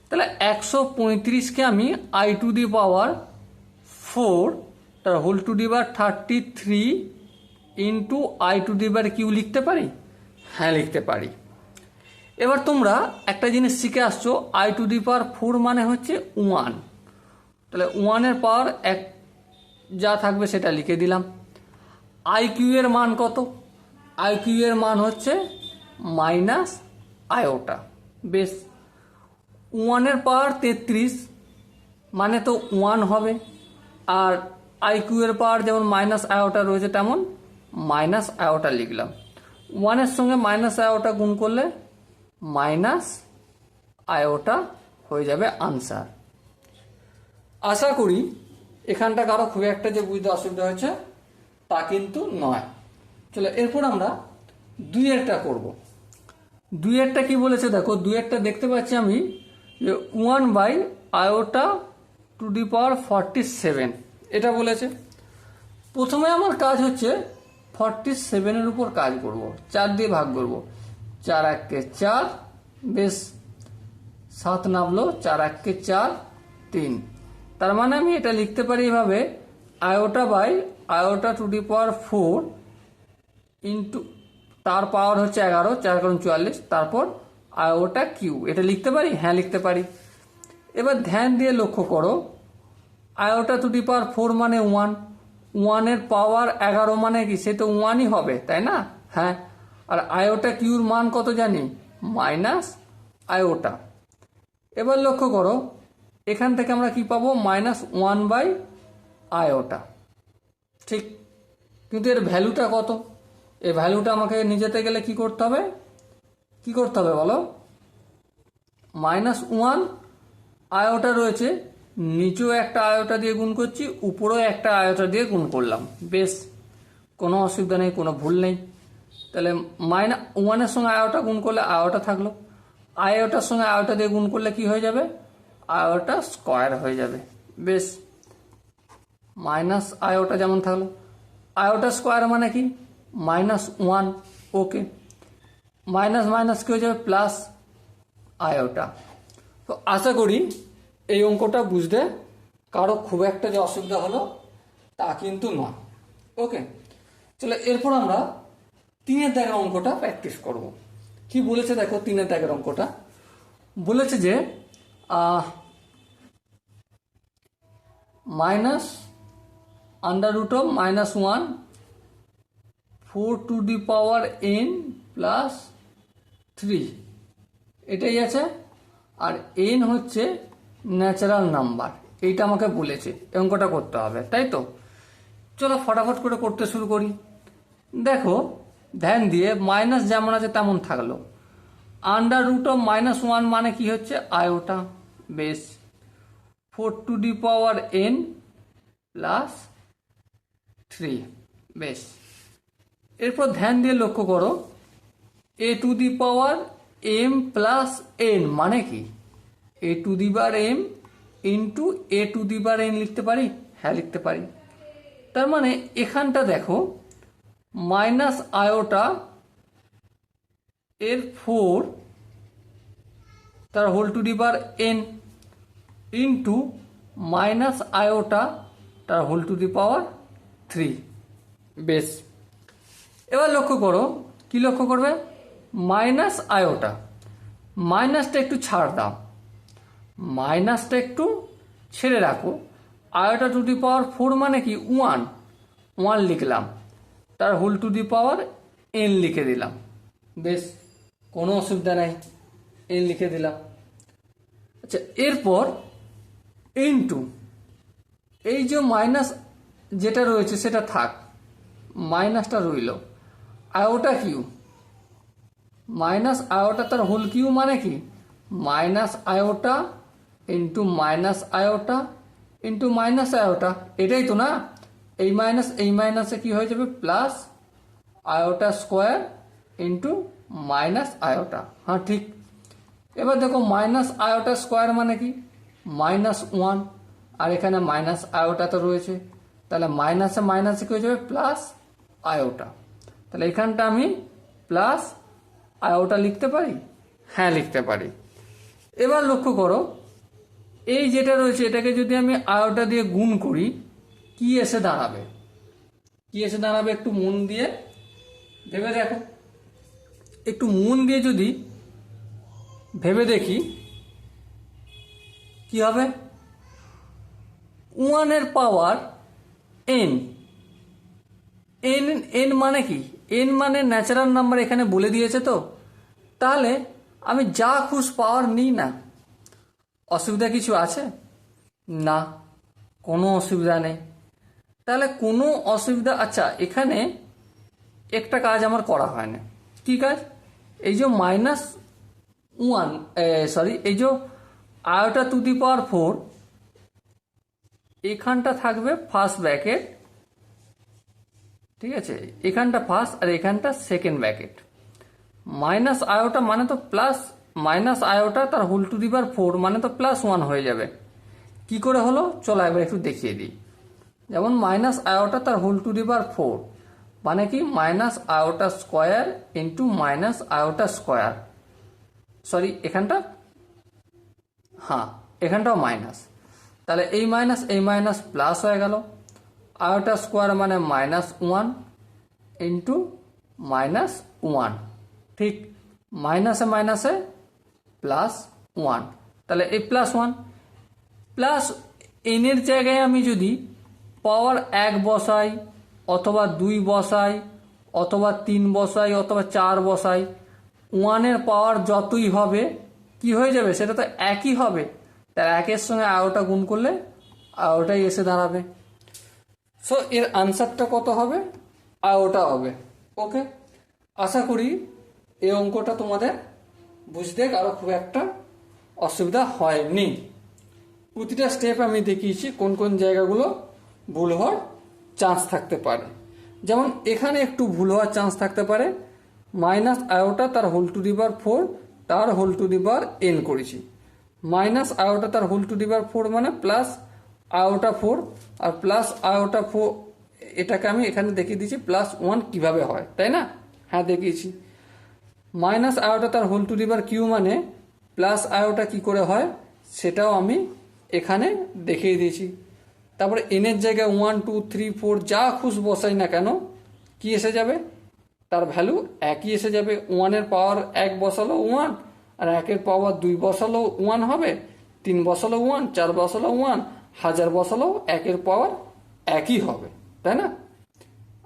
[SPEAKER 1] তাহলে 135কে আমি আই টু দি পাওয়ার 4 তার whole to the power 33 into I to the power q লিখতে পারি? হ্যাঁ লিখতে পারি। এবার তোমরা একটা জিনিস শিখে আসছো, আই টু দি পাওয়ার 4 মানে হচ্ছে 1। তাহলে 1-এর পাওয়ার 1 যা থাকবে সেটা লিখে দিলাম। আই কিউ এর মান কত? আই কিউ এর মান হচ্ছে মাইনাস আয়োটা। বেশ, 1-এর পাওয়ার 33 মানে তো 1 হবে, আর আই কিউ এর পাওয়ার যেমন মাইনাস আয়োটা রয়েছে তেমন মাইনাস আয়োটা লিখলাম। 1-এর সঙ্গে মাইনাস আয়োটা গুণ করলে মাইনাস আয়োটা হয়ে যাবে আনসার। আশা করি এখানটা কারো খুব একটা যে বুঝতে অসুবিধা হয়েছে তা কিন্তু নয়। চলো এরপর আমরা 2-এরটা করব। 2-এরটা কি বলেছে দেখো, 2-এরটা দেখতে পাচ্ছি আমি যে 1/i/47 এটা বলেছে। প্রথমে আমার কাজ হচ্ছে 47-এর উপর কাজ করব, 4 দিয়ে ভাগ করব। 4 1 4, বেশ 7 নামলো, 4 1 4 3। তার মানে আমি এটা লিখতে পারি এভাবে, i/i/4 ইন্টু তার পাওয়ার হচ্ছে 11, 4 44, তারপর আয়োটা কিউ। এটা লিখতে পারি? হ্যাঁ লিখতে পারি। এবার ধ্যান দিয়ে লক্ষ্য করো, i/4 মানে 1, 1-এর পাওয়ার 11 মানে কি, সে তো 1ই হবে তাই না? হ্যাঁ। আর আয়োটা কিউর মান কত জানি? Minus iota. এবার লক্ষ্য করো, এখান থেকে আমরা কি পাবো? -1/i। ঠিক, কিন্তু এর ভ্যালুটা কত? এই ভ্যালুটা আমাকে নিয়ে যেতে গেলে কি করতে হবে? কি করতে হবে বলো? -1 আয়োটা রয়েছে, নিচেও একটা আয়োটা দিয়ে গুণ করছি, উপরেও একটা আয়োটা দিয়ে গুণ করলাম। বেশ, কোনো অসুবিধা নেই, কোনো ভুল নেই। তাহলে -1-এর সঙ্গে আয়োটা গুণ করলে আয়োটা থাকলো, আয়োটার সঙ্গে আয়োটা দিয়ে গুণ করলে কি হয়ে যাবে? আয়োটা স্কোয়ার হয়ে যাবে। বেশ, মাইনাস আয়োটা যেমন থাকলো, আয়োটা স্কোয়ার মানে কি? -1। ওকে, মাইনাস মাইনাস কি হয়ে যাবে? Plus iota. তো আশা করি এই অঙ্কটা বুঝতে কারো খুব একটা যে অসুবিধা হলো তা কিন্তু নয়। ওকে, চলো এরপর আমরা 3-এর দাগের অঙ্কটা প্র্যাকটিস করব। কি বলেছে দেখো, 3-এর দাগের অঙ্কটা বলেছে যে -√(-1 4n + 3) এটাই আছে। আর n হচ্ছে ন্যাচারাল নাম্বার, এইটা আমাকে বলেছে অঙ্কটা করতে হবে, তাই তো? চলো ফটাফট করে করতে শুরু করি। দেখো ধ্যান দিয়ে, মাইনাস যেমন আছে তেমন থাকলো, (-1 মানে কি হচ্ছে? আয়োটা। বেশ, 4n + 3। বেশ, এরপর ধ্যান দিয়ে লক্ষ্য করো, a⁴m + n মানে কি? a⁴m ইন্টু a⁴n লিখতে পারি? হ্যাঁ লিখতে পারি। তার মানে এখানটা দেখো, মাইনাস আয়োটা এর 4 তার (n) ইন্টু মাইনাস আয়োটা তার (3). বেশ, এবার লক্ষ্য করো, কি লক্ষ্য করবে? মাইনাস আয়োটা, মাইনাসটা একটু ছাড় দাও, মাইনাসটা একটু ছেড়ে রাখো। i/4 মানে কি? 1 লিখলাম, তার (n) লিখে দিলাম। বেশ, কোনো অসুবিধা নাই, n লিখে দিলাম। আচ্ছা, এরপর ইন্টু এই যে মাইনাস যেটা রয়েছে সেটা থাক, মাইনাসটা রইল, আয়োটা কিউ, মাইনাস আয়োটা তার (কিউ) মানে কি? Minus iota into minus iota into minus iota, এটাই তো না? এই মাইনাসে কি হয়ে যাবে? Plus iota square into minus iota. হ্যাঁ ঠিক। এবার দেখো, মাইনাস আয়োটা স্কোয়ার মানে কি? -1, আর এখানে মাইনাস আয়োটা তো রয়েছে, তাহলে মাইনাসে কি হয়ে যাবে? Plus iota. তাহলে এখানটা আমি প্লাস আয়োটা লিখতে পারি? হ্যাঁ লিখতে পারি। এবার লক্ষ্য করো, এই যেটা রয়েছে এটাকে যদি আমি আয়োটা দিয়ে গুণ করি, কি এসে দাঁড়াবে? কি এসে দাঁড়াবে? একটু মন দিয়ে ভেবে দেখো, একটু মন দিয়ে যদি ভেবে দেখি কি হবে? 1-এর পাওয়ার n, n মানে কি? n মানে ন্যাচারাল নাম্বার, এখানে বলে দিয়েছে তো। তাহলে আমি যা খুশ পাওয়ার নিই না, অসুবিধা কিছু আছে? না, কোনো অসুবিধা নেই। তাহলে কোনো অসুবিধা, আচ্ছা এখানে একটা কাজ আমার করা হয় না। কি কাজ? এই যে এই যে i/4 এখানটা থাকবে ফার্স্ট ব্র্যাকেট, ঠিক আছে, এখানটা ফার্স্ট আর এখানটা সেকেন্ড ব্র্যাকেট। মাইনাস আয়োটা মানে তো প্লাস, মাইনাস আয়োটা তার হোল টু দি পাওয়ার 4 মানে তো +1 হয়ে যাবে। কি করে হলো চলো একবার একটু দেখিয়ে দিই। যেমন মাইনাস আয়োটা তার হোল টু দি পাওয়ার 4 মানে কি minus iota square into minus iota square, sorry এখানটা, হ্যাঁ এখানটাও মাইনাস, তাহলে এই মাইনাস প্লাস হয়ে গেল। আয়োটা স্কোয়ার মানে -1 ইন্টু -1, ঠিক মাইনাসে মাইনাসে +1, তাহলে এই +1 প্লাস এনের জায়গায় আমি যদি পাওয়ার 1 বসাই অথবা 2 বসাই অথবা 3 বসাই অথবা 4 বসাই, 1-এর পাওয়ার যতই হবে কি হয়ে যাবে সেটা তো একই হবে, তার একের সঙ্গে আয়োটা গুণ করলে আয়োটাই এসে দাঁড়াবে। সো এর আনসারটা কত হবে, আয়োটা হবে। ওকে, আশা করি এই অঙ্কটা তোমাদের বুঝতে কারো খুব একটা অসুবিধা হয়নি। প্রতিটা স্টেপ আমি দেখিয়েছি কোন কোন জায়গাগুলো ভুল হওয়ার চান্স থাকতে পারে। যেমন এখানে একটু ভুল হওয়ার চান্স থাকতে পারে, মাইনাস আয়োটা তার হোল টু দি পাওয়ার 4 তার whole to the power n করেছি, মাইনাস আয়োটা তার হোল টু দি পাওয়ার 4 মানে প্লাস আয়োটা 4 আর প্লাস আয়োটা 4, এটাকে আমি এখানে দেখিয়ে দিয়েছি +1 কিভাবে হয়, তাই না? হ্যাঁ দেখিয়েছি। মাইনাস আয়োটা তার whole to the power q মানে প্লাস আয়োটা কি করে হয় সেটাও আমি এখানে দেখিয়ে দিয়েছি। তারপরে এনের জায়গায় 1 2 3 4 যা খুশ বসাই না কেন কি এসে যাবে, তার ভ্যালু একই এসে যাবে। 1-এর পাওয়ার 1 বসালো 1, আর 1-এর পাওয়ার 2 বসালো 1 হবে, 3 বসালো 1, 4 বসালো 1, 1000 বসালো 1-এর পাওয়ার একই হবে, তাই না?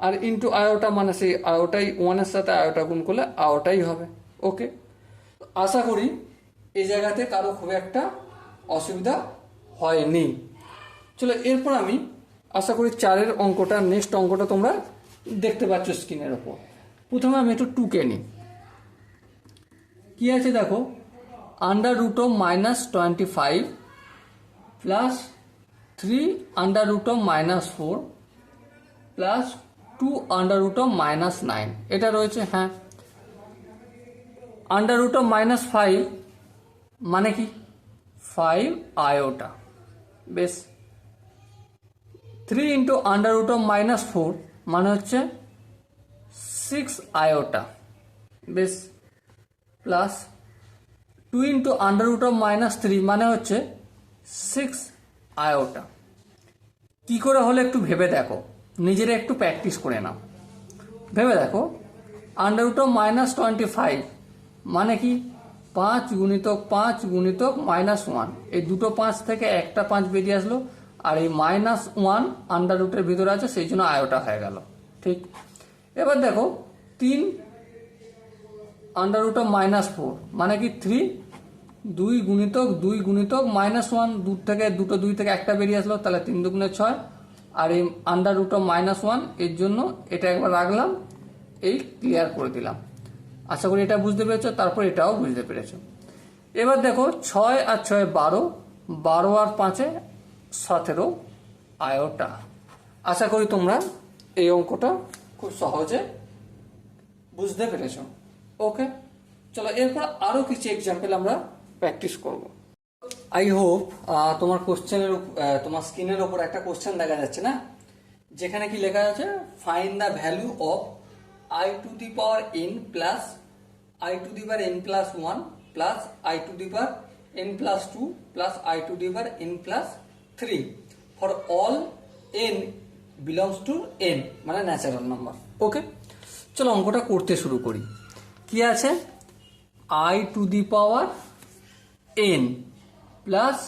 [SPEAKER 1] আর ইন্টু আয়োটা মানে সেই আয়োটাই 1-এর সাথে আয়োটা গুণ করলে আয়োটাই হবে। ওকে, আশা করি এই জায়গাতে কারো খুব একটা অসুবিধা হয়নি। চলো এরপর আমি আশা করি 4-এর অঙ্কটা, নেক্সট অঙ্কটা তোমরা দেখতে পাচ্ছ স্ক্রিনের ওপর। প্রথমে আমি একটু 2কে নিই। কি আছে দেখো, √(-25) প্লাস 3 √(-4) প্লাস 2 √(-9) এটা রয়েছে। হ্যাঁ, √(-5) মানে কি 5 আয়োটা, বেশ। 3 × √(-4) মানে হচ্ছে 6 আয়োটা, বেশ, প্লাস 2 × √(-3) মানে হচ্ছে 6 আয়োটা। কি করে হলে একটু ভেবে দেখো, নিজেরা একটু প্র্যাকটিস করে নাও, ভেবে দেখো। √(-25) মানে কি 5 × 5 × -1, এই দুটো 5 থেকে একটা 5 বেরিয়ে আসলো, আর এই -1 আন্ডাররুটের ভিতরে আছে সেই জন্য আয়োটা হয়ে গেল, ঠিক। এবার দেখো 3 √(-4) মানে কি 3, 2 × 2 × -1, দুটো 2 থেকে একটা বেরিয়ে আসলো, তাহলে 3 × 2 = 6, আর এই √(-1) এর জন্য এটা একবার রাখলাম, এই ক্লিয়ার করে দিলাম। আশা করি এটা বুঝতে পেরেছো, তারপর এটাও বুঝতে পেরেছো। এবার দেখো 6 আর 6 12, 12 আর 5 17 আয়োটা। আশা করি তোমরা এই অঙ্কটা খুব সহজে বুঝতে পেরেছো। ওকে, চলো এরপর আরো কিছু এক্সাম্পল আমরা প্র্যাকটিস করব। আই হোপ তোমার কোশ্চেনের, তোমার স্ক্রিনের ওপর একটা কোশ্চেন দেখা যাচ্ছে না, যেখানে কি লেখা আছে, find the value of i⁴n plus i⁴n+1 plus i⁴n+2 plus i⁴n+3 for all n belongs to n, মানে ন্যাচারাল নাম্বার। ওকে, চলো অঙ্কটা করতে শুরু করি। কি আছে, i⁴n plus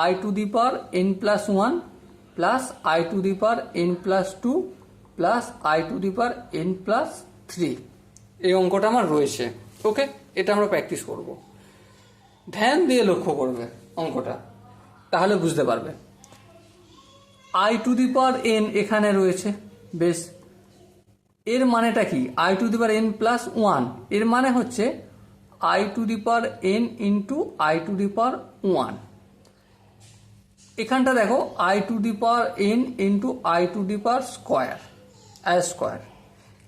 [SPEAKER 1] i⁴n+1 plus i⁴n+2 plus i⁴n+3, এই অঙ্কটা আমার রয়েছে। ওকে, এটা আমরা প্র্যাকটিস করব। ধ্যান দিয়ে লক্ষ্য করবে অঙ্কটা, তাহলে বুঝতে পারবে। i⁴n এখানে রয়েছে, বেশ। এর মানেটা কি, i⁴n+1 এর মানে হচ্ছে i⁴n ইন্টু i⁴1। এখানটা দেখো i⁴n into i⁴² I square.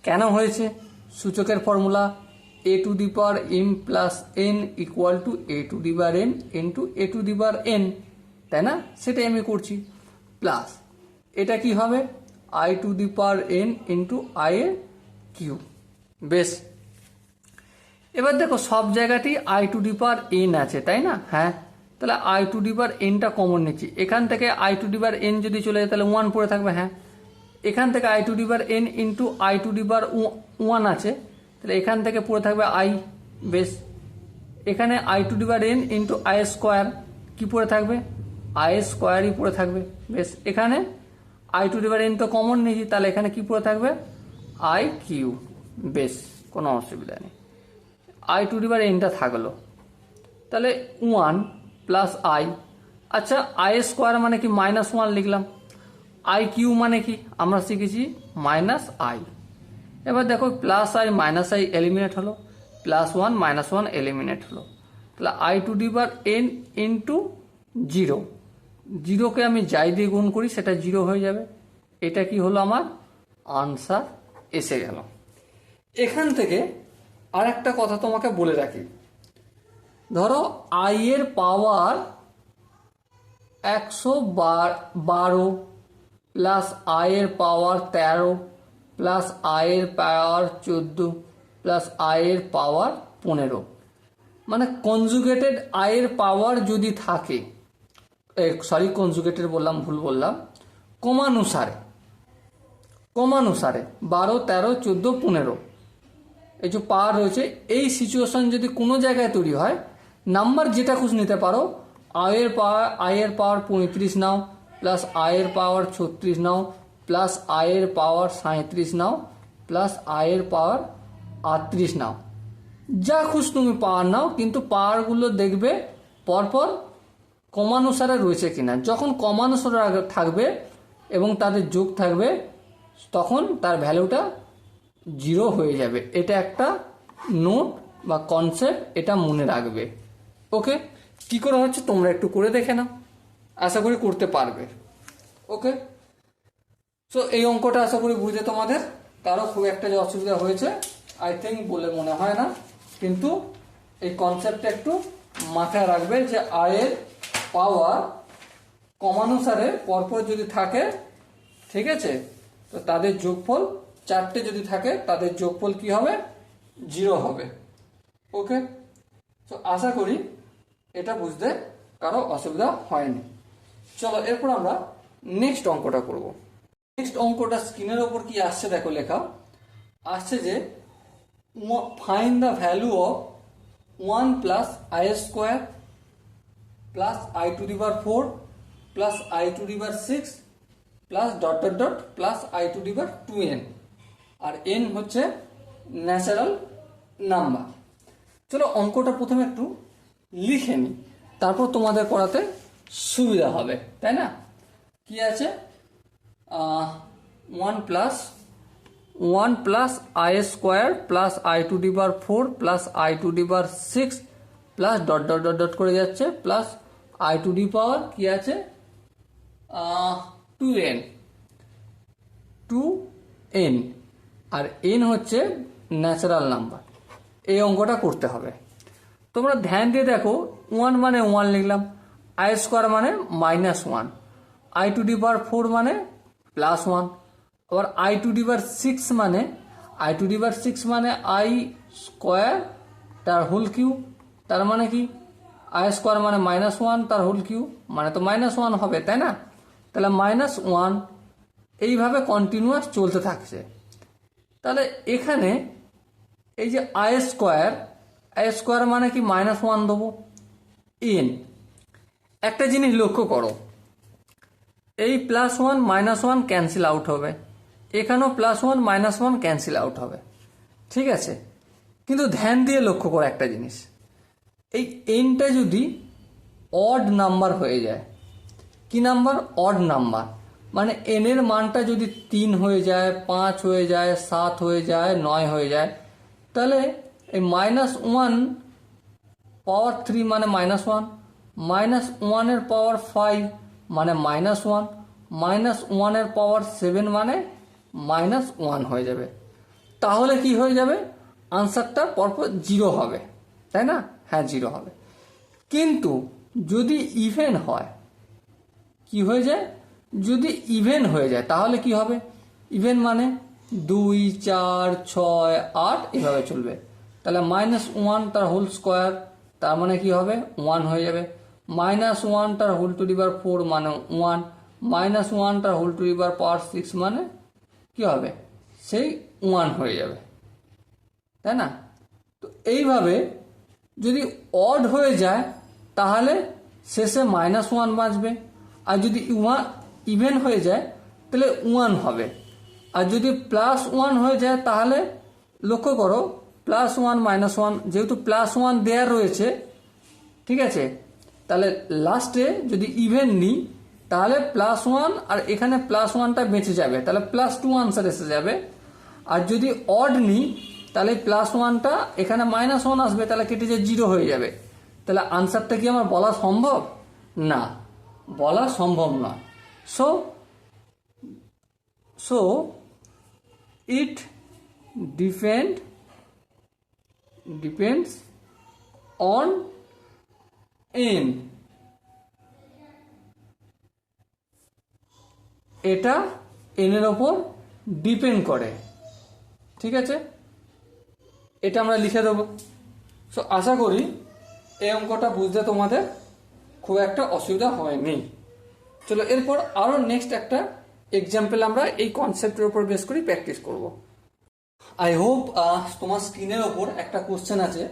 [SPEAKER 1] কেন হয়েছে? সূচকের formula A to the power M plus N equal to A to the power N into A to the power N, তাই না? সেটাই আমি করছি। প্লাস এটা কি হবে? I to the power N into I এর কিউব। বেশ, এবার দেখো সব জায়গাতেই I to the power N আছে, তাই না? হ্যাঁ, তাহলে আই টু দি পাওয়ার এনটা কমন নিচ্ছি। এখান থেকে I to the power N যদি চলে যায় তাহলে 1 পড়ে থাকবে। হ্যাঁ, এখান থেকে I to the power N into I to the power 1 আছে, তাহলে এখান থেকে পড়ে থাকবে আই। বেশ, এখানে i to the power N into i square কি পড়ে থাকবে? আই স্কোয়ারই পড়ে থাকবে। বেশ, এখানে i to the power n তো কমন নিয়েছি, তাহলে এখানে কি পড়ে থাকবে? I q. বেশ, কোনো অসুবিধা নেই, আই টু দি পাওয়ার এনটা থাকলো। তাহলে 1 প্লাস আই। আচ্ছা, আই স্কোয়ার মানে কি? -1 লিখলাম। আই কিউ মানে কি? আমরা শিখেছি মাইনাস আই। এবার দেখো plus I minus I eliminate হলো, +1 -1 এলিমিনেট হলো। তাহলে I to the power N into 0, 0কে আমি যাই দিয়ে গুণ করি সেটা 0 হয়ে যাবে। এটা কি হলো? আমার আনসার এসে গেল। এখান থেকে আর একটা কথা তোমাকে বলে রাখি, ধরো আই এর পাওয়ার 112 প্লাস আই এর পাওয়ার 13 প্লাস আই এর পাওয়ার 14 প্লাস আই এর পাওয়ার 15, মানে কনজুগেটেড আই এর পাওয়ার যদি থাকে, সরি কনজুগেটেড বললাম, ভুল বললাম, ক্রমানুসারে 12, 13, 14, 15 এই যে পাওয়ার রয়েছে, এই সিচুয়েশন যদি কোনো জায়গায় তৈরি হয়, নাম্বার যেটা খুশি নিতে পারো। আই এর পাওয়ার 35 নাও, প্লাস আই এর পাওয়ার 36 নাও, প্লাস আই এর পাওয়ার 37 নাও, প্লাস আই এর পাওয়ার 38 নাও, যা খুশ তুমি পাওয়ার নাও, কিন্তু পাওয়ারগুলো দেখবে পরপর ক্রমানুসারে রয়েছে কিনা। যখন ক্রমানুসারে থাকবে এবং তাদের যোগ থাকবে, তখন তার ভ্যালুটা 0 হয়ে যাবে। এটা একটা নোট বা কনসেপ্ট, এটা মনে রাখবে। ওকে, কি করে হচ্ছে তোমরা একটু করে দেখে নাও, আশা করি করতে পারবে। ওকে, সো এই অঙ্কটা আশা করি বুঝে তোমাদের কারো খুব একটা যে অসুবিধা হয়েছে আই থিঙ্ক বলে মনে হয় না, কিন্তু এই কনসেপ্টটা একটু মাথায় রাখবে যে আয়ের পাওয়ার ক্রমানুসারে পরপর যদি থাকে, ঠিক আছে, তো তাদের যোগফল 4টে যদি থাকে তাদের যোগফল কি হবে? 0 হবে। ওকে, তো আশা করি এটা বুঝতে কারো অসুবিধা হয়নি। চলো এরপর আমরা নেক্সট অঙ্কটা করব। নেক্সট অঙ্কটা স্ক্রিনের ওপর কি আসছে দেখো, লেখা আসছে যে find the value of 1 plus i square plus i to the power 4 plus i to the power 6 plus dot dot dot plus i to the power 2n, আর n হচ্ছে ন্যাচারাল নাম্বার। চলো অঙ্কটা প্রথমে একটু লিখে নিই, তারপর তোমাদের পড়াতে সুবিধা হবে, তাই না? কি আছে? 1 plus i square plus i to the power 4 plus i to the power 6 plus dot dot dot dot করে যাচ্ছে প্লাস আই টু দি পাওয়ার কি আছে? 2n, আর n হচ্ছে ন্যাচারাল নাম্বার। এই অঙ্কটা করতে হবে। তোমরা ধ্যান দিয়ে দেখো, 1 মানে 1 লিখলাম, আই স্কোয়ার মানে -1, আই টু দি পাওয়ার 4 মানে +1, আবার আই টু দি পাওয়ার 6 মানে আই স্কোয়ার তার হোল কিউব, তার মানে কি আই স্কোয়ার মানে -1 তার হোল কিউব, মানে তো -1 হবে, তাই না? তাহলে -1 এইভাবে কন্টিনিউয়াস চলতে থাকছে। তাহলে এখানে এই যে আই স্কোয়ার মানে কি -1 দেবো, n। একটা জিনিস লক্ষ্য করো, এই +1 -1 ক্যান্সেল আউট হবে, এখানেও +1 -1 ক্যান্সেল আউট হবে, ঠিক আছে? কিন্তু ধ্যান দিয়ে লক্ষ্য করো একটা জিনিস, এই nটা যদি অড নাম্বার হয়ে যায়, কি নাম্বার? অড নাম্বার, মানে n এর মানটা যদি 3 হয়ে যায়, 5 হয়ে যায়, 7 হয়ে যায়, 9 হয়ে যায়, তাহলে এই -1 পাওয়ার 3 মানে -1, -1 এর পাওয়ার 5 মানে -1, -1 এর পাওয়ার 7 মানে -1 হয়ে যাবে। তাহলে কি হয়ে যাবে, আনসারটা পরপর 0 হবে, তাই না? হ্যাঁ 0 হবে। কিন্তু যদি ইভেন হয়, কি হয়ে যায়, যদি ইভেন হয়ে যায় তাহলে কি হবে, ইভেন মানে 2, 4, 6, 8 এভাবে চলবে। তাহলে -1 তার হোল স্কোয়ার, তার মানে কি হবে 1 হয়ে যাবে। -1 তার হোল টু দি পাওয়ার 4 মানে 1, -1 তার হোল টু দি পাওয়ার 6 মানে কি হবে, সেই 1 হয়ে যাবে, তাই না? তো এইভাবে যদি অড হয়ে যায় তাহলে শেষে -1 বাঁচবে, আর যদি ইভেন হয়ে যায় তাহলে 1 হবে, আর যদি +1 হয়ে যায় তাহলে লক্ষ্য করো +1 -1, যেহেতু +1 দেওয়া রয়েছে, ঠিক আছে, তাহলে লাস্টে যদি ইভেন নিই তাহলে +1 আর এখানে +1টা বেঁচে যাবে, তাহলে +2 আনসার এসে যাবে। আর যদি অড নিই তাহলে +1টা এখানে -1 আসবে, তাহলে কেটে যে 0 হয়ে যাবে। তাহলে আনসারটা কি আমার বলা সম্ভব? না, বলা সম্ভব নয়। So it depends on n, এটা n এর ওপর ডিপেন্ড করে, ঠিক আছে, এটা আমরা লিখে দেবো। সো আশা করি এই অঙ্কটা বুঝতে তোমাদের খুব একটা অসুবিধা হয়নি। চলো এরপর আরও নেক্সট একটা এক্সাম্পল আমরা এই কনসেপ্টের উপর বেস করি প্র্যাকটিস করব। আই হোপ তোমার স্ক্রিনের ওপর একটা কোশ্চেন আছে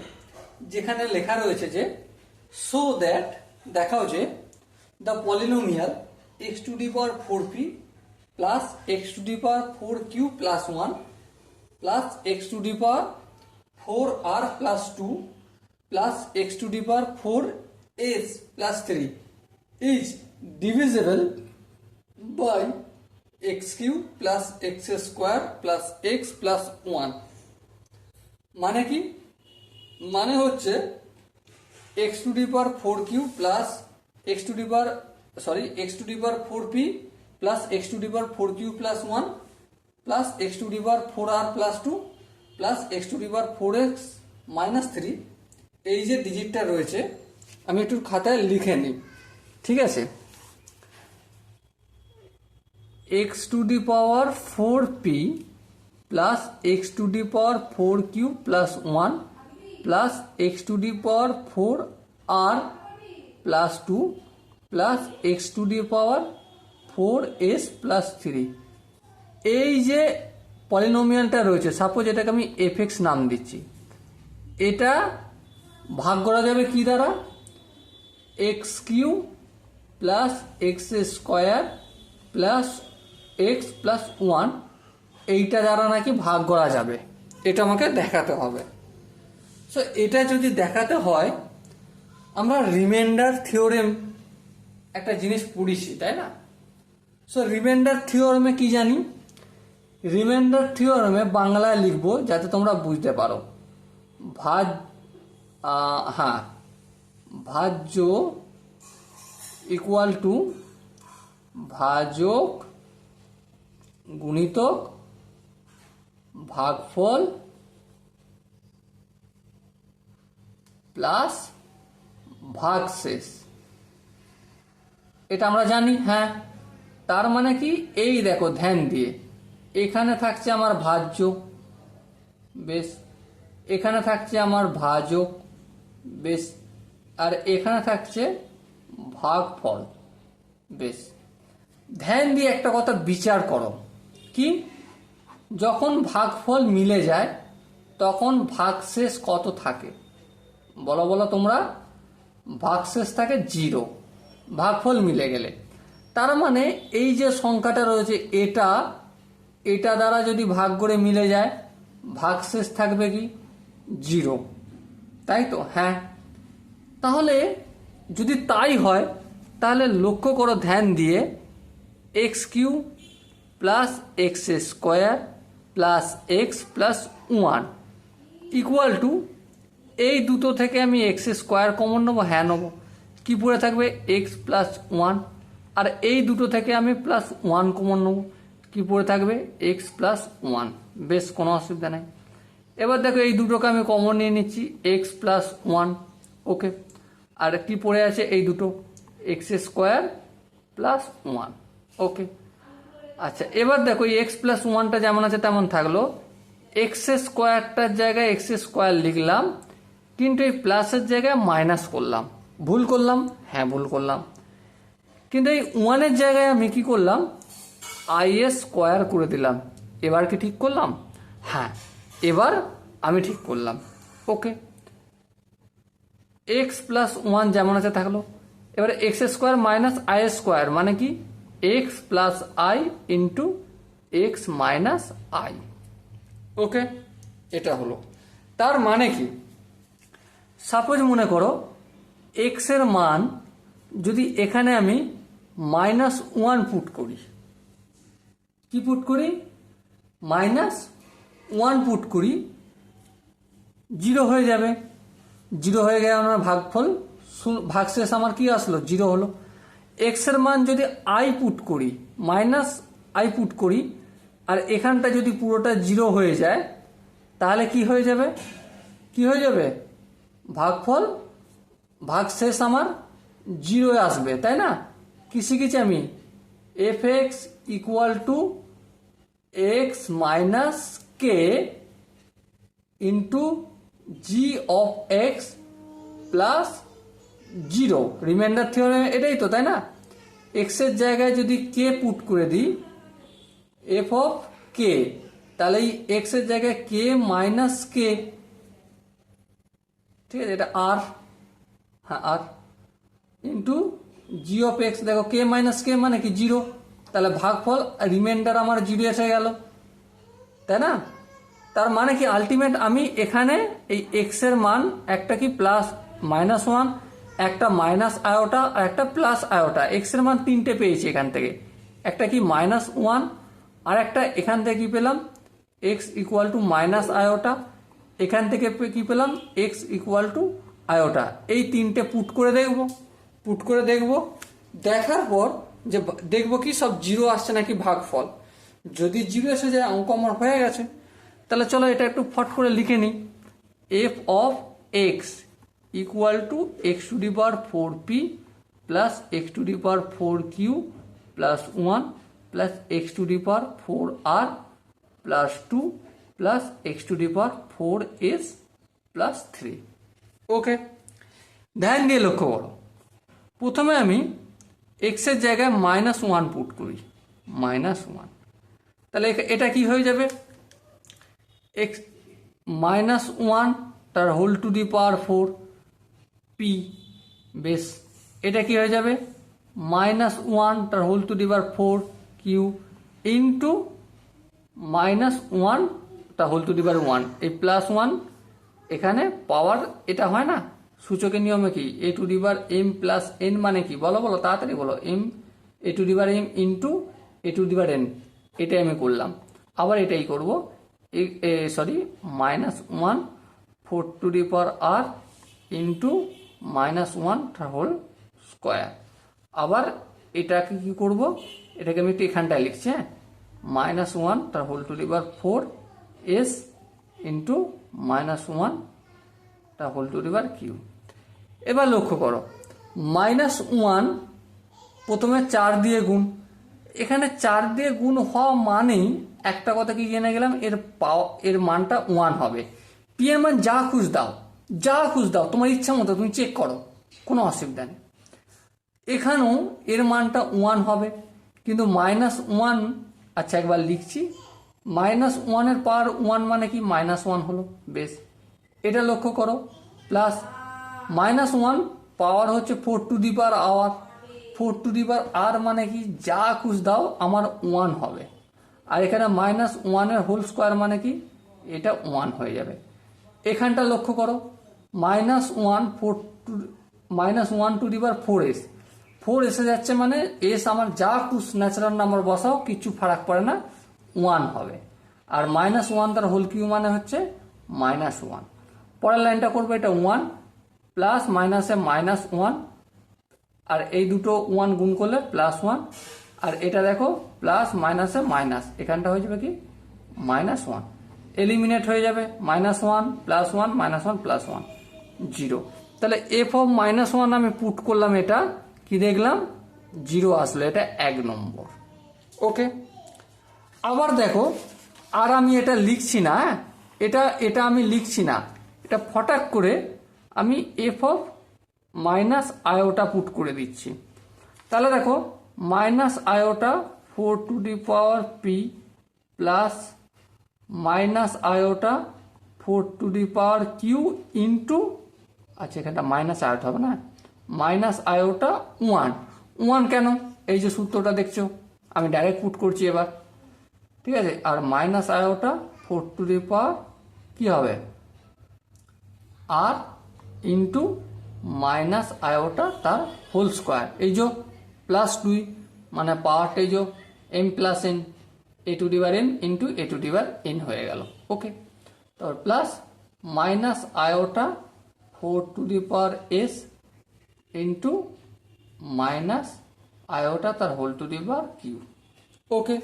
[SPEAKER 1] যেখানে লেখা রয়েছে যে সো দ্যাট, দেখাও যে the polynomial x⁴p plus x⁴q plus 1 plus x⁴r plus 2 plus x⁴s plus 3 is divisible by x³ plus x² plus x plus 1। মানে কি, মানে হচ্ছে x⁴q plus x⁴p plus x⁴q plus 1 plus x⁴r plus 2 plus x⁴x minus 3, এই যে ডিজিটটা রয়েছে আমি একটু খাতায় লিখে নিই, ঠিক আছে। x⁴p plus x⁴q plus 1 plus x⁴r plus 2 plus x⁴s plus 3, এই যে পলিনোমিয়ালটা রয়েছে, সাপোজ এটাকে আমি f(x) নাম দিচ্ছি, এটা ভাগ করা যাবে কি দ্বারা, x³ plus x² plus x plus 1, এইটা দ্বারা নাকি ভাগ করা যাবে, এটা আমাকে দেখাতে হবে। সো এটা যদি দেখাতে হয় আমরা রিমাইন্ডার থিওরেম একটা জিনিস পড়িছি, তাই না? সো রিমাইন্ডার থিওরেমে কি জানি, রিমাইন্ডার থিওরেমে বাংলায় লিখবো যাতে তোমরা বুঝতে পারো। ভাজ্য ইকুয়াল টু ভাজক গুণিতক ভাগফল প্লাস ভাগশেষ, এটা আমরা জানি। হ্যাঁ, তার মানে কি, এই দেখো ধ্যান দিয়ে, এখানে থাকছে আমার ভাজ্য, বেশ, এখানে থাকছে আমার ভাজক, বেশ, আর এখানে থাকছে ভাগফল, বেশ। ধ্যান দিয়ে একটা কথা বিচার করো, কি, যখন ভাগফল মিলে যায় তখন ভাগশেষ কত থাকে, বলো বলো তোমরা, ভাগশেষ থাকে 0 ভাগফল মিলে গেলে। তার মানে এই যে সংখ্যাটা রয়েছে এটা দ্বারা যদি ভাগ করে মিলে যায় ভাগশেষ থাকবে কি 0, তাই তো? হ্যাঁ, তাহলে যদি তাই হয় তাহলে লক্ষ্য করো ধ্যান দিয়ে, x³ plus x² plus x plus 1 equal to, এই দুটো থেকে আমি x² কমন নেবো, হ্যাঁ নেবো, কি পড়ে থাকবে x প্লাস 1, আর এই দুটো থেকে আমি প্লাস 1 কমন নেবো, কি পড়ে থাকবে এক্স প্লাস ওয়ান, বেশ কোনো অসুবিধা নেই। এবার দেখো এই দুটোকে আমি কমন নিয়ে নিচ্ছি, এক্স প্লাস ওয়ান, ওকে। আর কি পড়ে আছে এই দুটো, এক্স স্কোয়ার প্লাস ওয়ান, ওকে। আচ্ছা এবার দেখো এই এক্স প্লাস ওয়ানটা যেমন আছে তেমন থাকলো, এক্স স্কোয়ারটার জায়গায় এক্স স্কোয়ার লিখলাম, কিন্তু এই প্লাসের জায়গায় মাইনাস করলাম। ভুল করলাম? হ্যাঁ ভুল করলাম। কিন্তু এই ওয়ানের জায়গায় আমি কি করলাম, আই স্কোয়ার করে দিলাম। এবার কি ঠিক করলাম? হ্যাঁ এবার আমি ঠিক করলাম, ওকে। এক্স প্লাস ওয়ান যেমন আছে থাকলো। এবারে X square minus I square মানে কি, X plus I into X minus I, okay. এটা হলো, তার মানে কি, সাপোজ মনে করো এক্স এর মান যদি এখানে আমি মাইনাস ওয়ান পুট করি, কি পুট করি, মাইনাস ওয়ান পুট করি, জিরো হয়ে যাবে। জিরো হয়ে গেলে আমার ভাগফল, ভাগশেষ আমার কি আসলো, জিরো হলো। এক্স এর মান যদি আই পুট করি, মাইনাস আই পুট করি, আর এখানটা যদি পুরোটা জিরো হয়ে যায়, তাহলে কি হয়ে যাবে, কি হয়ে যাবে, ভাগফল, ভাগশেষ আমার জিরো আসবে, তাই না? কি শিখেছি আমি, F x equal to x minus K into G of x plus zero, reminder theorem এটাই তো, তাই না? এক্স এর জায়গায় যদি কে পুট করে দিই, এফ অফ কে, তাহলে এই এক্স এর জায়গায় কে মাইনাস কে, ঠিক আছে, এটা আর, হ্যাঁ আর, ইন্টু জি অফ এক্স, দেখো কে মাইনাস কে মানে কি জিরো, তাহলে ভাগফল রিমাইন্ডার আমার জিরো এসে গেল, তাই না? তার মানে কি আলটিমেট আমি এখানে এই এক্স এর মান একটা কি প্লাস মাইনাস ওয়ান, একটা মাইনাস আয়োটা আর একটা প্লাস আয়োটা, এক্স এর মান তিনটে পেয়েছি এখান থেকে, একটা কি মাইনাস ওয়ান, আর একটা এখান থেকে কি পেলাম x equal two minus iota, এখান থেকে কি পেলাম এক্স ইকুয়াল টু আয়োটা। এই তিনটে পুট করে দেখব, পুট করে দেখব, দেখার পর যে দেখবো কি সব জিরো আসছে নাকি ভাগফল। যদি জিরো এসে যায় অঙ্ক আমার হয়ে গেছে। তাহলে চলো এটা একটু ফট করে লিখে নিই, F of X equal to X to the power four P plus X to the power four Q plus one plus X to the power four R plus two plus X to the power four S plus three, okay. ধ্যান দিয়ে লক্ষ্য করো, প্রথমে আমি X এর জায়গায় minus one put করি, minus one, তাহলে এটা কি হয়ে যাবে, এক্স মাইনাস ওয়ান তার whole to the power four P, বেশ এটা কি হয়ে যাবে মাইনাস ওয়ান তার whole to the power four Q into minus one তার whole to the power one, এই প্লাস ওয়ান এখানে পাওয়ার এটা হয় না সূচকের নিয়মে কি, A to the power M plus N মানে কি, বলো বলো তাড়াতাড়ি বলো, M A to the power M into A to the power N, এটাই আমি করলাম। আবার এটাই করব, sorry minus one four to the power r into minus one whole square. আবার এটাকে কি করব, এটাকে আমি একটু এখানটায় লিখছি, হ্যাঁ, মাইনাস ওয়ান তার whole to the power four S into minus one তার whole to the power Q. এবার লক্ষ্য করো, মাইনাস ওয়ান প্রথমে চার দিয়ে গুণ, এখানে চার দিয়ে গুণ হওয়া মানেই একটা কথা কি জেনে গেলাম, এর মানটা ওয়ান হবে। পি এর মান যা খুঁজ দাও, যা খুঁজ দাও তোমার ইচ্ছা মতো তুমি চেক করো, কোনো অসুবিধা নেই। এখানেও এর মানটা ওয়ান হবে, কিন্তু মাইনাস ওয়ান, আচ্ছা একবার লিখছি, মাইনাস ওয়ানের পাওয়ার ওয়ান মানে কি মাইনাস ওয়ান হলো, বেশ এটা লক্ষ্য করো, প্লাস মাইনাস ওয়ান পাওয়ার হচ্ছে four to the power our, four to the power R মানে কি যা খুঁজ দাও আমার ওয়ান হবে, আর এখানে মাইনাস ওয়ানের হোল স্কোয়ার মানে কি এটা ওয়ান হয়ে যাবে। এখানটা লক্ষ্য করো, minus one four to minus one to the power four এস, ফোর এসে যাচ্ছে মানে এস আমার যা খুশ ন্যাচারাল নাম্বার বসাও কিছু ফারাক পড়ে না, ওয়ান হবে। আর মাইনাস ওয়ান তার হোল কিউ মানে হচ্ছে মাইনাস ওয়ান। পরের লাইনটা করবো, এটা ওয়ান প্লাস মাইনাসে মাইনাস ওয়ান, আর এই দুটো ওয়ান গুণ করলে প্লাস ওয়ান, আর এটা দেখো প্লাস মাইনাসে মাইনাস, এখানটা হয়ে যাবে কি -1, এলিমিনেট হয়ে যাবে -1 + 1 -1 + 1 0। তাহলে এফ অফ -1 আমি পুট করলাম, এটা কি দেখলাম 0 আসলো, এটা 1 নম্বর। ওকে, আবার দেখো, আর আমি এটা লিখছি না, এটা আমি লিখছি না, এটা ফটাক করে আমি F of minus iota put করে দিচ্ছি। তাহলে দেখো minus iota 4p plus minus iota 4q into, আচ্ছা এখানটা মাইনাস আয়োটা হবে না, মাইনাস আয়োটা 1 কেন, এই যে সূত্রটা দেখছো আমি ডাইরেক্ট পুট করছি এবার, ঠিক আছে। আর মাইনাস আয়োটা 4 কি হবে আর ইন্টু মাইনাস আয়োটা তার হোল স্কোয়ার, এই যে +2 মানে পাওয়ারটা এই যে m + n a⁴n into a⁴n হয়ে গেল। ওকে, তারপর plus minus iota 4s into minus iota তার হোল কিউ। ওকে,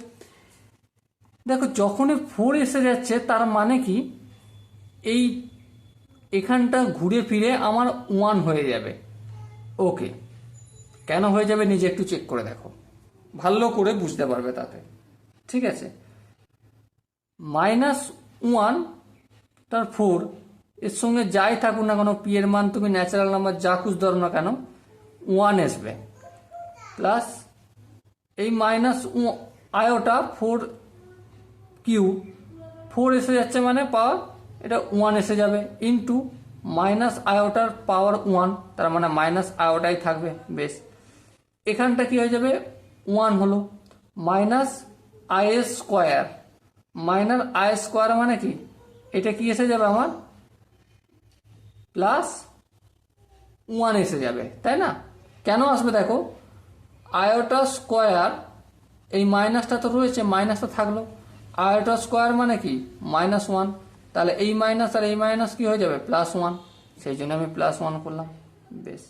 [SPEAKER 1] দেখো যখনই 4 এসে যাচ্ছে তার মানে কি এই এখানটা ঘুরে ফিরে আমার 1 হয়ে যাবে। ওকে, কেন হয়ে যাবে নিজে একটু চেক করে দেখো, ভালো করে বুঝতে পারবে তাতে, ঠিক আছে। -1 তার 4 এর সঙ্গে যাই থাকুক না কেন, পি এর মান তুমি ন্যাচারাল নাম্বার যা খুঁজ ধরো না কেন 1 আসবে, প্লাস এই মাইনাস আয়োটা 4 এসে যাচ্ছে মানে পাওয়ার এটা 1 এসে যাবে, ইন্টু মাইনাস আয়োটার পাওয়ার 1, তার মানে মাইনাস আয়োটাই থাকবে, বেশ। এখানটা কি হয়ে যাবে 1 হলো, minus I square, minus I square মানে কি এটা কি এসে যাবে আমার +1 এসে যাবে, তাই না। কেন আসবে দেখো, আয়োটা স্কোয়ার, এই মাইনাসটা তো রয়েছে, মাইনাসটা থাকলো, আয়োটা স্কোয়ার মানে কি -1, তাহলে এই মাইনাস আর এই মাইনাস কি হয়ে যাবে +1, সেই জন্য আমি +1 করলাম, বেশ।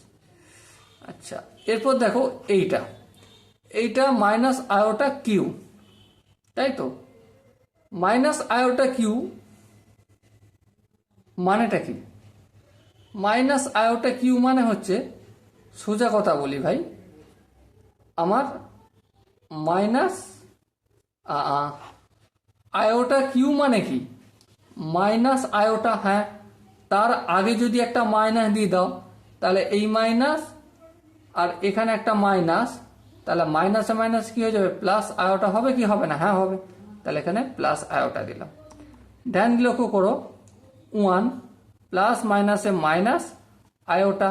[SPEAKER 1] আচ্ছা, এরপর দেখো এইটা মাইনাস আয়োটা কিউ, তাই তো। মাইনাস আয়োটা কিউ মানেটা কি, মাইনাস আয়োটা কিউ মানে হচ্ছে, সোজা কথা বলি ভাই, আমার মাইনাস আয়োটা কিউ মানে কি মাইনাস আয়োটা, হ্যাঁ তার আগে যদি একটা মাইনাস দিয়ে দাও তাহলে এই মাইনাস আর এখানে একটা মাইনাস, তাহলে মাইনাসে মাইনাস কি হয়ে যাবে প্লাস আয়োটা হবে কি হবে না, হ্যাঁ হবে, তাহলে এখানে প্লাস আয়োটা দিলাম। ধ্যান লক্ষ্য করো 1 প্লাস মাইনাসে মাইনাস আয়োটা,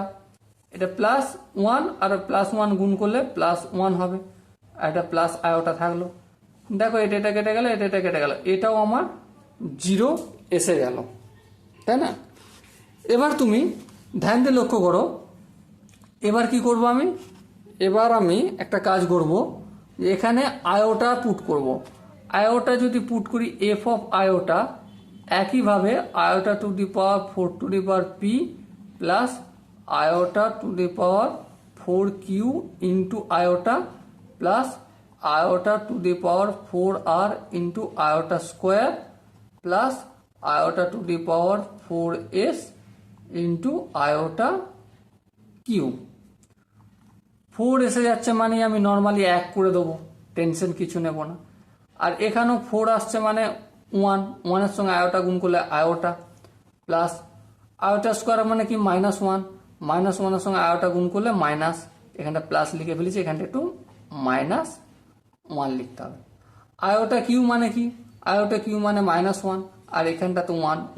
[SPEAKER 1] এটা +1 আর +1 গুণ করলে +1 হবে, আর এটা প্লাস আয়োটা থাকলো। দেখো এটা কেটে গেল, এটা কেটে গেল, এটাও আমার 0 এসে গেল, তাই না। এবার তুমি ধ্যান দিয়ে লক্ষ্য করো, এবার কি করব আমি, এবার আমি একটা কাজ করব, এখানে আয়োটা পুট করব। আয়োটা যদি পুট করি এফ অফ আয়োটা, একইভাবে iota two the power 4p plus iota two the power 4q into iota plus iota two the power 4r into iota square plus iota two the power 4s into iota cube. 4 এসে যাচ্ছে মানে আমি normally 1 করে দেবো, tension কিছু নেব না। আর এখানেও 4 আসছে মানে 1 সঙ্গে আয়োটা গুণ করলে আয়োটা প্লাস আয়োটা স্কোয়ার মানে কি -1, -1 সঙ্গে আয়োটা গুণ করলে মাইনাস, এখানটা প্লাস লিখে ফেলেছি, এখানটা একটু -1 লিখতে হবে। আয়োটা কিউ মানে কি, আয়োটা কিউ মানে -1, আর এখানটা তো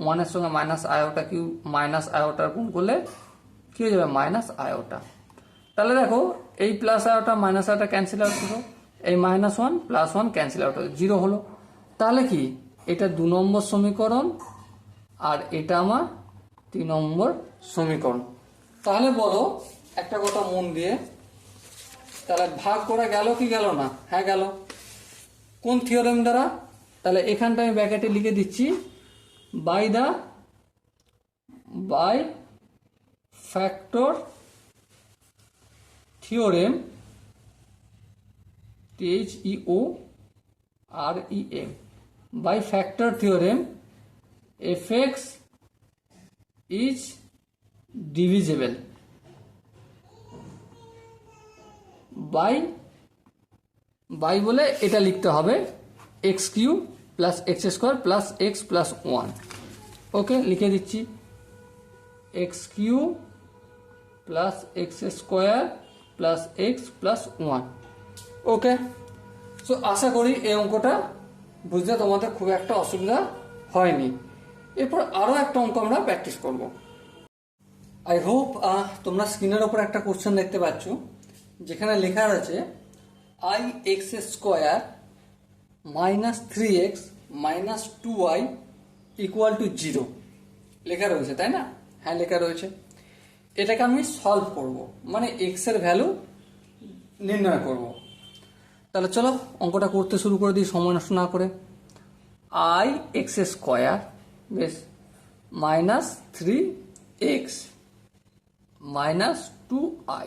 [SPEAKER 1] 1 এর সঙ্গে মাইনাস আয়োটা কিউ মাইনাস আয়োটার গুণ করলে কি হয়ে যাবে মাইনাস আয়োটা। তাহলে দেখো এই plus iota minus iota cancel out হলো, এই -1 +1 ক্যান্সেল আউট হলো, 0 হলো। তাহলে কি এটা 2 নম্বর সমীকরণ আর এটা আমার 3 নম্বর সমীকরণ। তাহলে বলো একটা কথা মন দিয়ে, তাহলে ভাগ করা গেল কি গেল না, হ্যাঁ গেল। কোন থিওরেম দ্বারা, তাহলে এখানটা আমি ব্র্যাকেটে লিখে দিচ্ছি by factor theorem THEOREM by factor theorem fx is divisible by বলে এটা লিখতে হবে X Q plus X square plus X plus one. Okay, লিখে দিচ্ছি X Q plus X square plus X plus one. Okay, so আশা করি এই অঙ্কটা বুঝতে তোমাদের খুব একটা অসুবিধা হয়নি। এরপর আরও একটা অঙ্ক আমরা প্র্যাকটিস করব। আই হোপ তোমরা স্ক্রিনের ওপর একটা কোশ্চেন দেখতে পাচ্ছ, যেখানে লেখা আছে I x square minus 3x minus 2y equal to 0 লেখা রয়েছে, তাই না? হ্যাঁ, লেখা রয়েছে। এটাকে আমি সলভ করব, মানে এক্স এর ভ্যালু নির্ণয় করব। তাহলে চলো অঙ্কটা করতে শুরু করে দিই সময় নষ্ট না করে। আই এক্স স্কোয়ার বেশ minus 3x minus 2i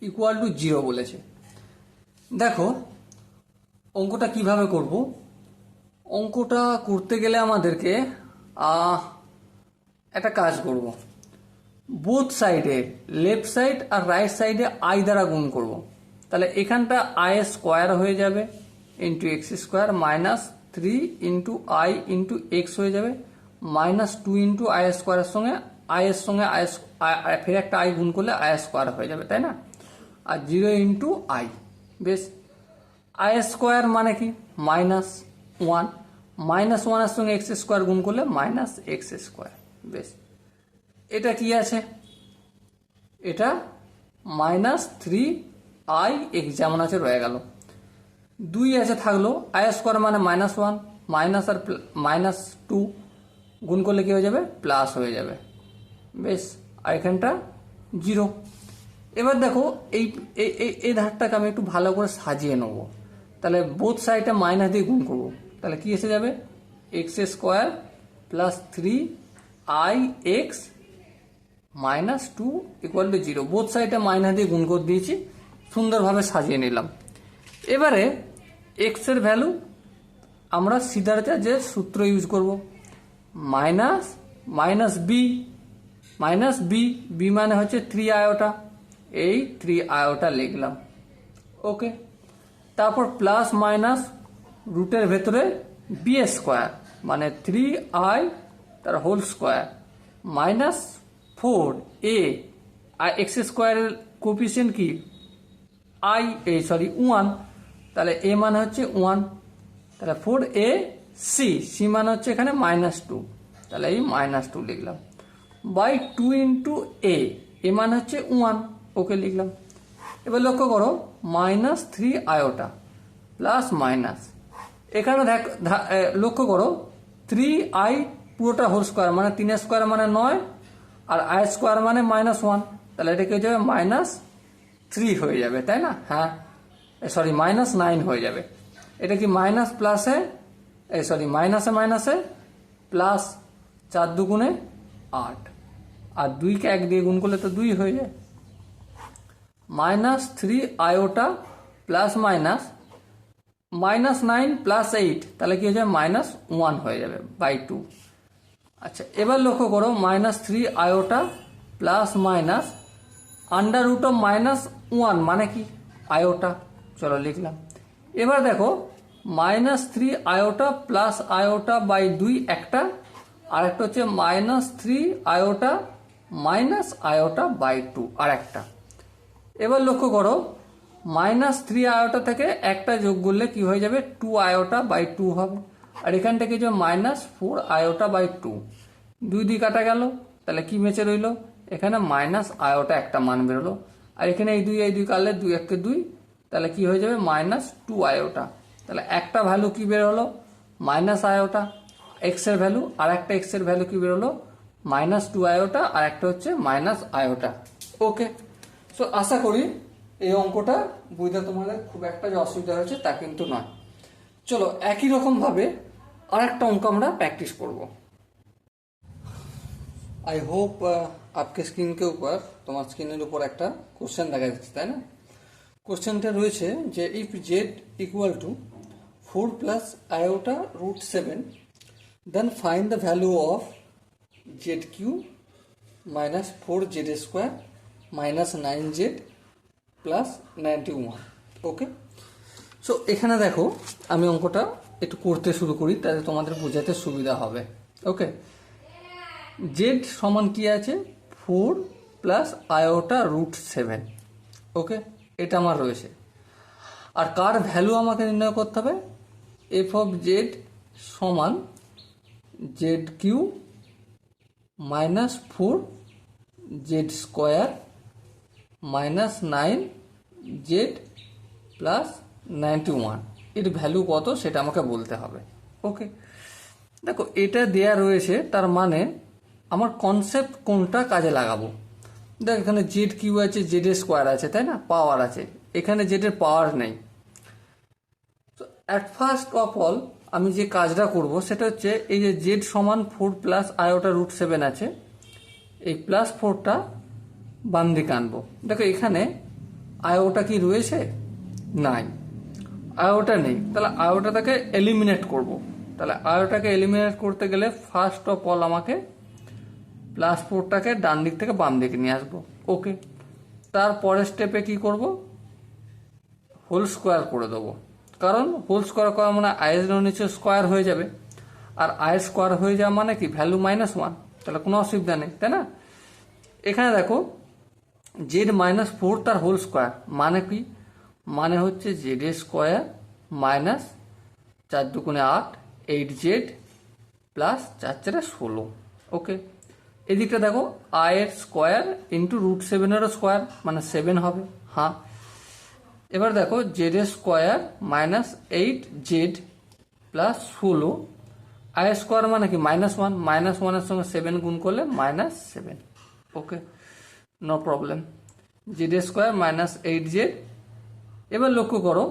[SPEAKER 1] equal to 0 বলেছে। দেখো অঙ্কটা কিভাবে করব। অঙ্কটা করতে গেলে আমাদেরকে একটা কাজ করব, বোথ সাইডে লেফট সাইড আর রাইট সাইডে আই দ্বারা গুণ করব। তাহলে এখানটা আই স্কোয়ার হয়ে যাবে into x square minus 3 into I into x হয়ে যাবে মাইনাস 2 ইন্টু আই স্কোয়ারের সঙ্গে আয়ের সঙ্গে ফের একটা আই গুণ করলে আই স্কোয়ার হয়ে যাবে, তাই না? আর 0 ইন্টু আই। বেশ, আই স্কোয়ার মানে কি মাইনাস 1, মাইনাস 1 এর সঙ্গে এক্স স্কোয়ার গুণ করলে মাইনাস এক্স স্কোয়ার। বেশ, এটা কি আছে? এটা মাইনাস 3i এক্স যেমন আছে রয়ে গেল। 2 আছে থাকলো, আই স্কোয়ার মানে মাইনাস 1, মাইনাস আর মাইনাস 2 গুণ করলে কি হয়ে যাবে? প্লাস হয়ে যাবে। বেশ, আর এখানটা 0। এবার দেখো এই ধারটাকে আমি একটু ভালো করে সাজিয়ে নেব। তাহলে বোথ সাইডে মাইনাস দিয়ে গুণ করবো, তাহলে কি এসে যাবে? X square plus 3i x minus 2 equal to 0। Both সাইডে মাইনাস দিয়ে গুণ করে দিয়েছি, সুন্দরভাবে সাজিয়ে নিলাম। এবারে এক্স এর ভ্যালু আমরা সিধাতে যে সূত্র ইউজ করব, মাইনাস মাইনাস বি মানে হচ্ছে 3 আয়োটা, এই 3 আয়োটা লিখলাম। ওকে, তারপর প্লাস মাইনাস রুটের ভেতরে বি স্কোয়ার মানে 3i তার হোল স্কোয়ার মাইনাস 4a আর এক্স স্কোয়ারের কোফিসিয়েন্ট কি 1, তাহলে a মানে হচ্ছে 1, তাহলে 4ac মানে হচ্ছে এখানে মাইনাস 2, তাহলে এই মাইনাস 2 লিখলাম বাই 2 ইন্টু এ মানে হচ্ছে 1। ওকে, লিখলাম। এবার লক্ষ্য করো মাইনাস 3 আয়োটা প্লাস মাইনাস, এখানে লক্ষ্য করো 3i পুরোটা হোল স্কোয়ার মানে 3 স্কোয়ার মানে 9 আর আই স্কোয়ার মানে মাইনাস 1, তাহলে এটা কি হয়ে যাবে? মাইনাস 3 হয়ে যাবে, তাই না? হ্যাঁ, সরি মাইনাস 9 হয়ে যাবে। এটা কি মাইনাস প্লাসে মাইনাসে প্লাস 4 দুগুণে 8 আর 2কে 1 দিয়ে গুণ করলে তো 2 হয়ে যায়। Minus 3 iota plus minus 9 plus 8, তাহলে কি হয়ে যাবে? মাইনাস 1 হয়ে যাবে বাই 2। আচ্ছা, এবার লক্ষ্য করো minus 3 iota plus minus under root of minus 1 মানে কি আয়োটা, চলো লিখলাম। এবার দেখো minus 3 iota plus iota by 2 একটা, আর একটা হচ্ছে minus 3 iota minus iota by 2 আর একটা। এবার লক্ষ্য করো মাইনাস 3 আয়োটা থেকে একটা যোগ করলে কি হয়ে যাবে? 2 আয়োটা বাই 2 হবে, আর এখান থেকে যে মাইনাস 4 আয়োটা বাই 2, 2 কাটা গেল, তাহলে কি বেঁচে রইল? এখানে মাইনাস আয়োটা একটা মান বেরোলো, আর এখানে এই 2 কাটলে 2 1 2, তাহলে কি হয়ে যাবে? Minus 2 iota. তাহলে একটা ভ্যালু কি বেরোলো? মাইনাস আয়োটা এক্স এর ভ্যালু, আর একটা এক্স এর ভ্যালু কি বেরোলো? মাইনাস 2 আয়োটা, আর একটা হচ্ছে মাইনাস আয়োটা। ওকে, সো আশা করি এই অঙ্কটা বুঝতে তোমাদের খুব একটা যে অসুবিধা হয়েছে তা কিন্তু নয়। চলো একই রকম ভাবে আর একটা অঙ্ক আমরা प्रैक्टिस করব। आई होप आपके स्क्रीन के ऊपर, তোমার স্ক্রিনের উপর একটা কোশ্চেন দেখা যাচ্ছে, তাই না? কোশ্চেনটা রয়েছে যে if z equal to 4 plus iota root 7 then find the value of z q minus 4 Z square minus 9 Z plus 91। Okay, so এখানে দেখো আমি অঙ্কটা একটু করতে শুরু করি, তাহলে তোমাদের বোঝাতে সুবিধা হবে। ওকে, জেড সমান কি আছে, 4 প্লাস আয়োটা রুট 7। ওকে, এটা আমার রয়েছে। আর কার ভ্যালু আমাকে নির্ণয় করতে হবে, এফ অফ জেড সমান z q minus 4 Z square minus 9 Z plus 91। এর ভ্যালু কত সেটা আমাকে বলতে হবে। ওকে, দেখো এটা দেয়া রয়েছে, তার মানে আমার কনসেপ্ট কোনটা কাজে লাগাবো। দেখ এখানে জেড কিউ আছে, জেড স্কোয়ার আছে, তাই না, পাওয়ার আছে। এখানে জেডের পাওয়ার নেই। তো অ্যাট ফার্স্ট অফ অল আমি যে কাজটা করব সেটা হচ্ছে এই যে জেড সমান 4 প্লাস আয়োটা রুট 7 আছে, এই প্লাস 4টা বাম দিকে আনবো। দেখো এখানে আয়োটা কি রয়েছে, নাই, আয়োটা নেই, তাহলে আয়োটাকে এলিমিনেট করব। তাহলে আয়োটাকে এলিমিনেট করতে গেলে ফার্স্ট অফ অল আমাকে প্লাস 4টাকে ডান দিক থেকে বাম দিকে নিয়ে আসবো। ওকে, তারপরের স্টেপে কি করব, হোল স্কোয়ার করে দেবো, কারণ হোল স্কোয়ার করা মানে আয়ের নিচে স্কোয়ার হয়ে যাবে, আর আয়ের স্কোয়ার হয়ে যাওয়া মানে কি ভ্যালু -1, তাহলে কোনো অসুবিধা নেই, তাই না। এখানে দেখো জেড -4 তার হোল স্কোয়ার মানে কি, মানে হচ্ছে জেড স্কোয়ার মাইনাস 4 দুগুণে 8 8 জেড প্লাস 4 4 16। ওকে, এদিকটা দেখো আয়ের স্কোয়ার ইন্টু রুট 7-এরও স্কোয়ার মানে 7 হবে। হ্যাঁ, এবার দেখো Z square minus 8 Z plus 16, আয়ের স্কোয়ার মানে কি -1, -1-এর সঙ্গে 7 গুণ করলে -7। Okay, no problem, Z square minus 8 Z. এবার লক্ষ্য করো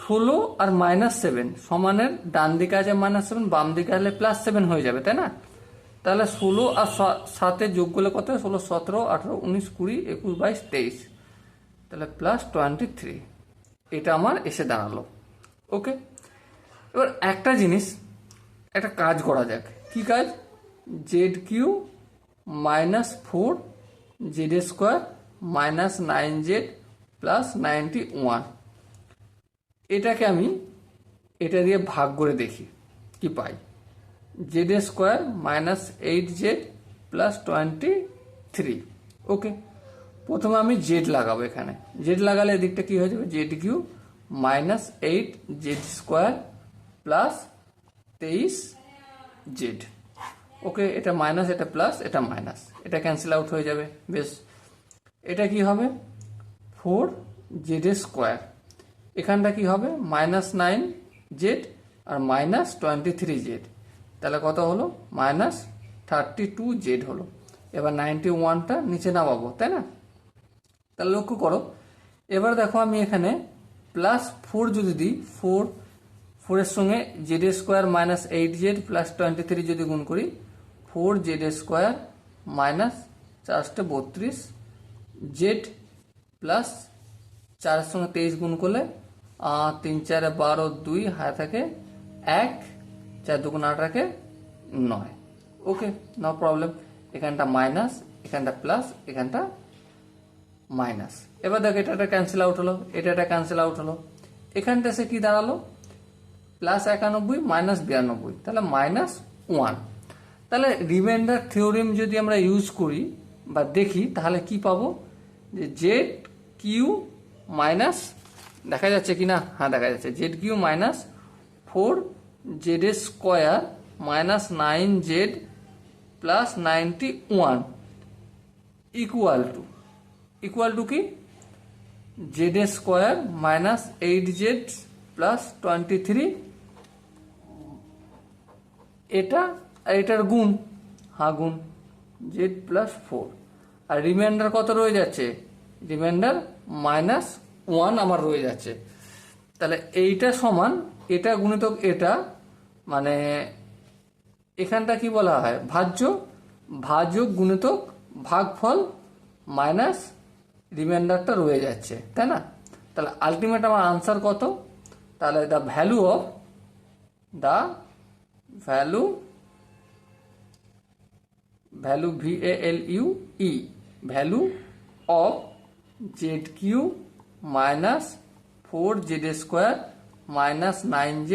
[SPEAKER 1] 16 আর -7 সমানের ডান দিকে আছে -7, বাম দিকে আসলে +7 হয়ে যাবে, তাই না। তাহলে 16 আর 7 যোগ করলে কত, 16 17 18 19 20 21 22 23, তাহলে +23। এটা আমার এসে দাঁড়ালো। ওকে, এবার একটা জিনিস, একটা কাজ করা যাক। কি কাজ, Z Q -4 Z square minus 9 Z plus 91, এটাকে আমি এটা দিয়ে ভাগ করে দেখি কি পাই। Z square minus 8 Z plus 23। Okay, প্রথমে আমি জেড লাগাবো। এখানে জেড লাগালে এদিকটা কি হয়ে যাবে, Z Q -8 Z square plus 23 Z. Okay, এটা মাইনাস, এটা প্লাস, এটা মাইনাস, এটা ক্যান্সেল আউট হয়ে যাবে। বেশ, এটা কি হবে 4 জেড স্কোয়ার, এখানটা কি হবে -9 জেড আর -23 জেড, তাহলে কত হলো -32 জেড হলো। এবার 91টা নিচে নামাবো, তাই না। তাহলে লক্ষ্য করো, এবার দেখো আমি এখানে +4 যদি দিই, 4-এর সঙ্গে জেড স্কোয়ার -8 জেড প্লাস 23 যদি গুণ করি, 4 Z square minus 4-32 Z plus 4-এর সঙ্গে 23 গুণ করলে 3 4 12 2 হাতে থাকে 1, 4 2 8 9। ওকে, নো প্রবলেম, এখানটা মাইনাস, এখানটা প্লাস, এখানটা মাইনাস। এবার দেখো এটা ক্যান্সেল আউট হলো, এটা ক্যান্সেল আউট হলো, এখানটা সে কি দাঁড়ালো +91 -92, তাহলে -1। তাহলে রিমাইন্ডার থিওরেম যদি আমরা ইউজ করি বা দেখি, তাহলে কি পাবো, যে জেড কিউ মাইনাস, দেখা যাচ্ছে কি না, হ্যাঁ দেখা যাচ্ছে, z Q -4 Z square -9 Z plus 91 equal to কি, জেড স্কোয়ার -8 জেড প্লাস 23, এটা আর এটার গুণ, হ্যাঁ গুণ, জেড +4, আর রিমাইন্ডার কত রয়ে যাচ্ছে, রিমাইন্ডার -1 আমার রয়ে যাচ্ছে। তাহলে এইটা সমান এটা গুণিতক এটা, মানে এখানটা কি বলা হয়, ভাজক গুণিতক ভাগফল মাইনাস রিমাইন্ডারটা রয়ে যাচ্ছে, তাই না। তাহলে আলটিমেট আমার আনসার কত? তাহলে the value VALUE value of ZQ minus 4Z² minus 9Z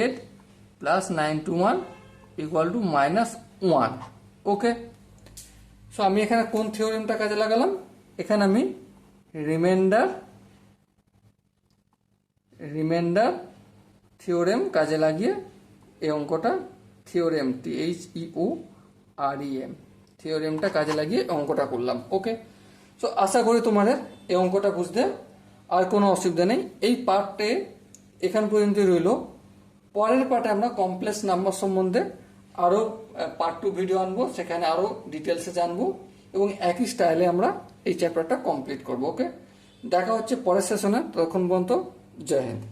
[SPEAKER 1] plus 921 equal to -1। Okay, so আমি এখানে কোন থিওরেমটা কাজে লাগালাম? এখানে আমি রিমাইন্ডার থিওরেম কাজে লাগিয়ে এই অঙ্কটা থিওরেমটা কাজে লাগিয়ে অঙ্কটা করলাম। ওকে, সো আশা করি তোমাদের এই অঙ্কটা বুঝতে আর কোনো অসুবিধা নেই। এই পার্টে এখান পর্যন্ত রইল। পরের পার্টে আমরা কমপ্লেক্স নাম্বার সম্বন্ধে আরও পার্ট 2 ভিডিও আনবো, সেখানে আরও ডিটেলসে জানবো এবং একই স্টাইলে আমরা এই চ্যাপ্টারটা কমপ্লিট করবো। ওকে, দেখা হচ্ছে পরের সেশনে, ততক্ষণ পর্যন্ত জয় হিন্দ।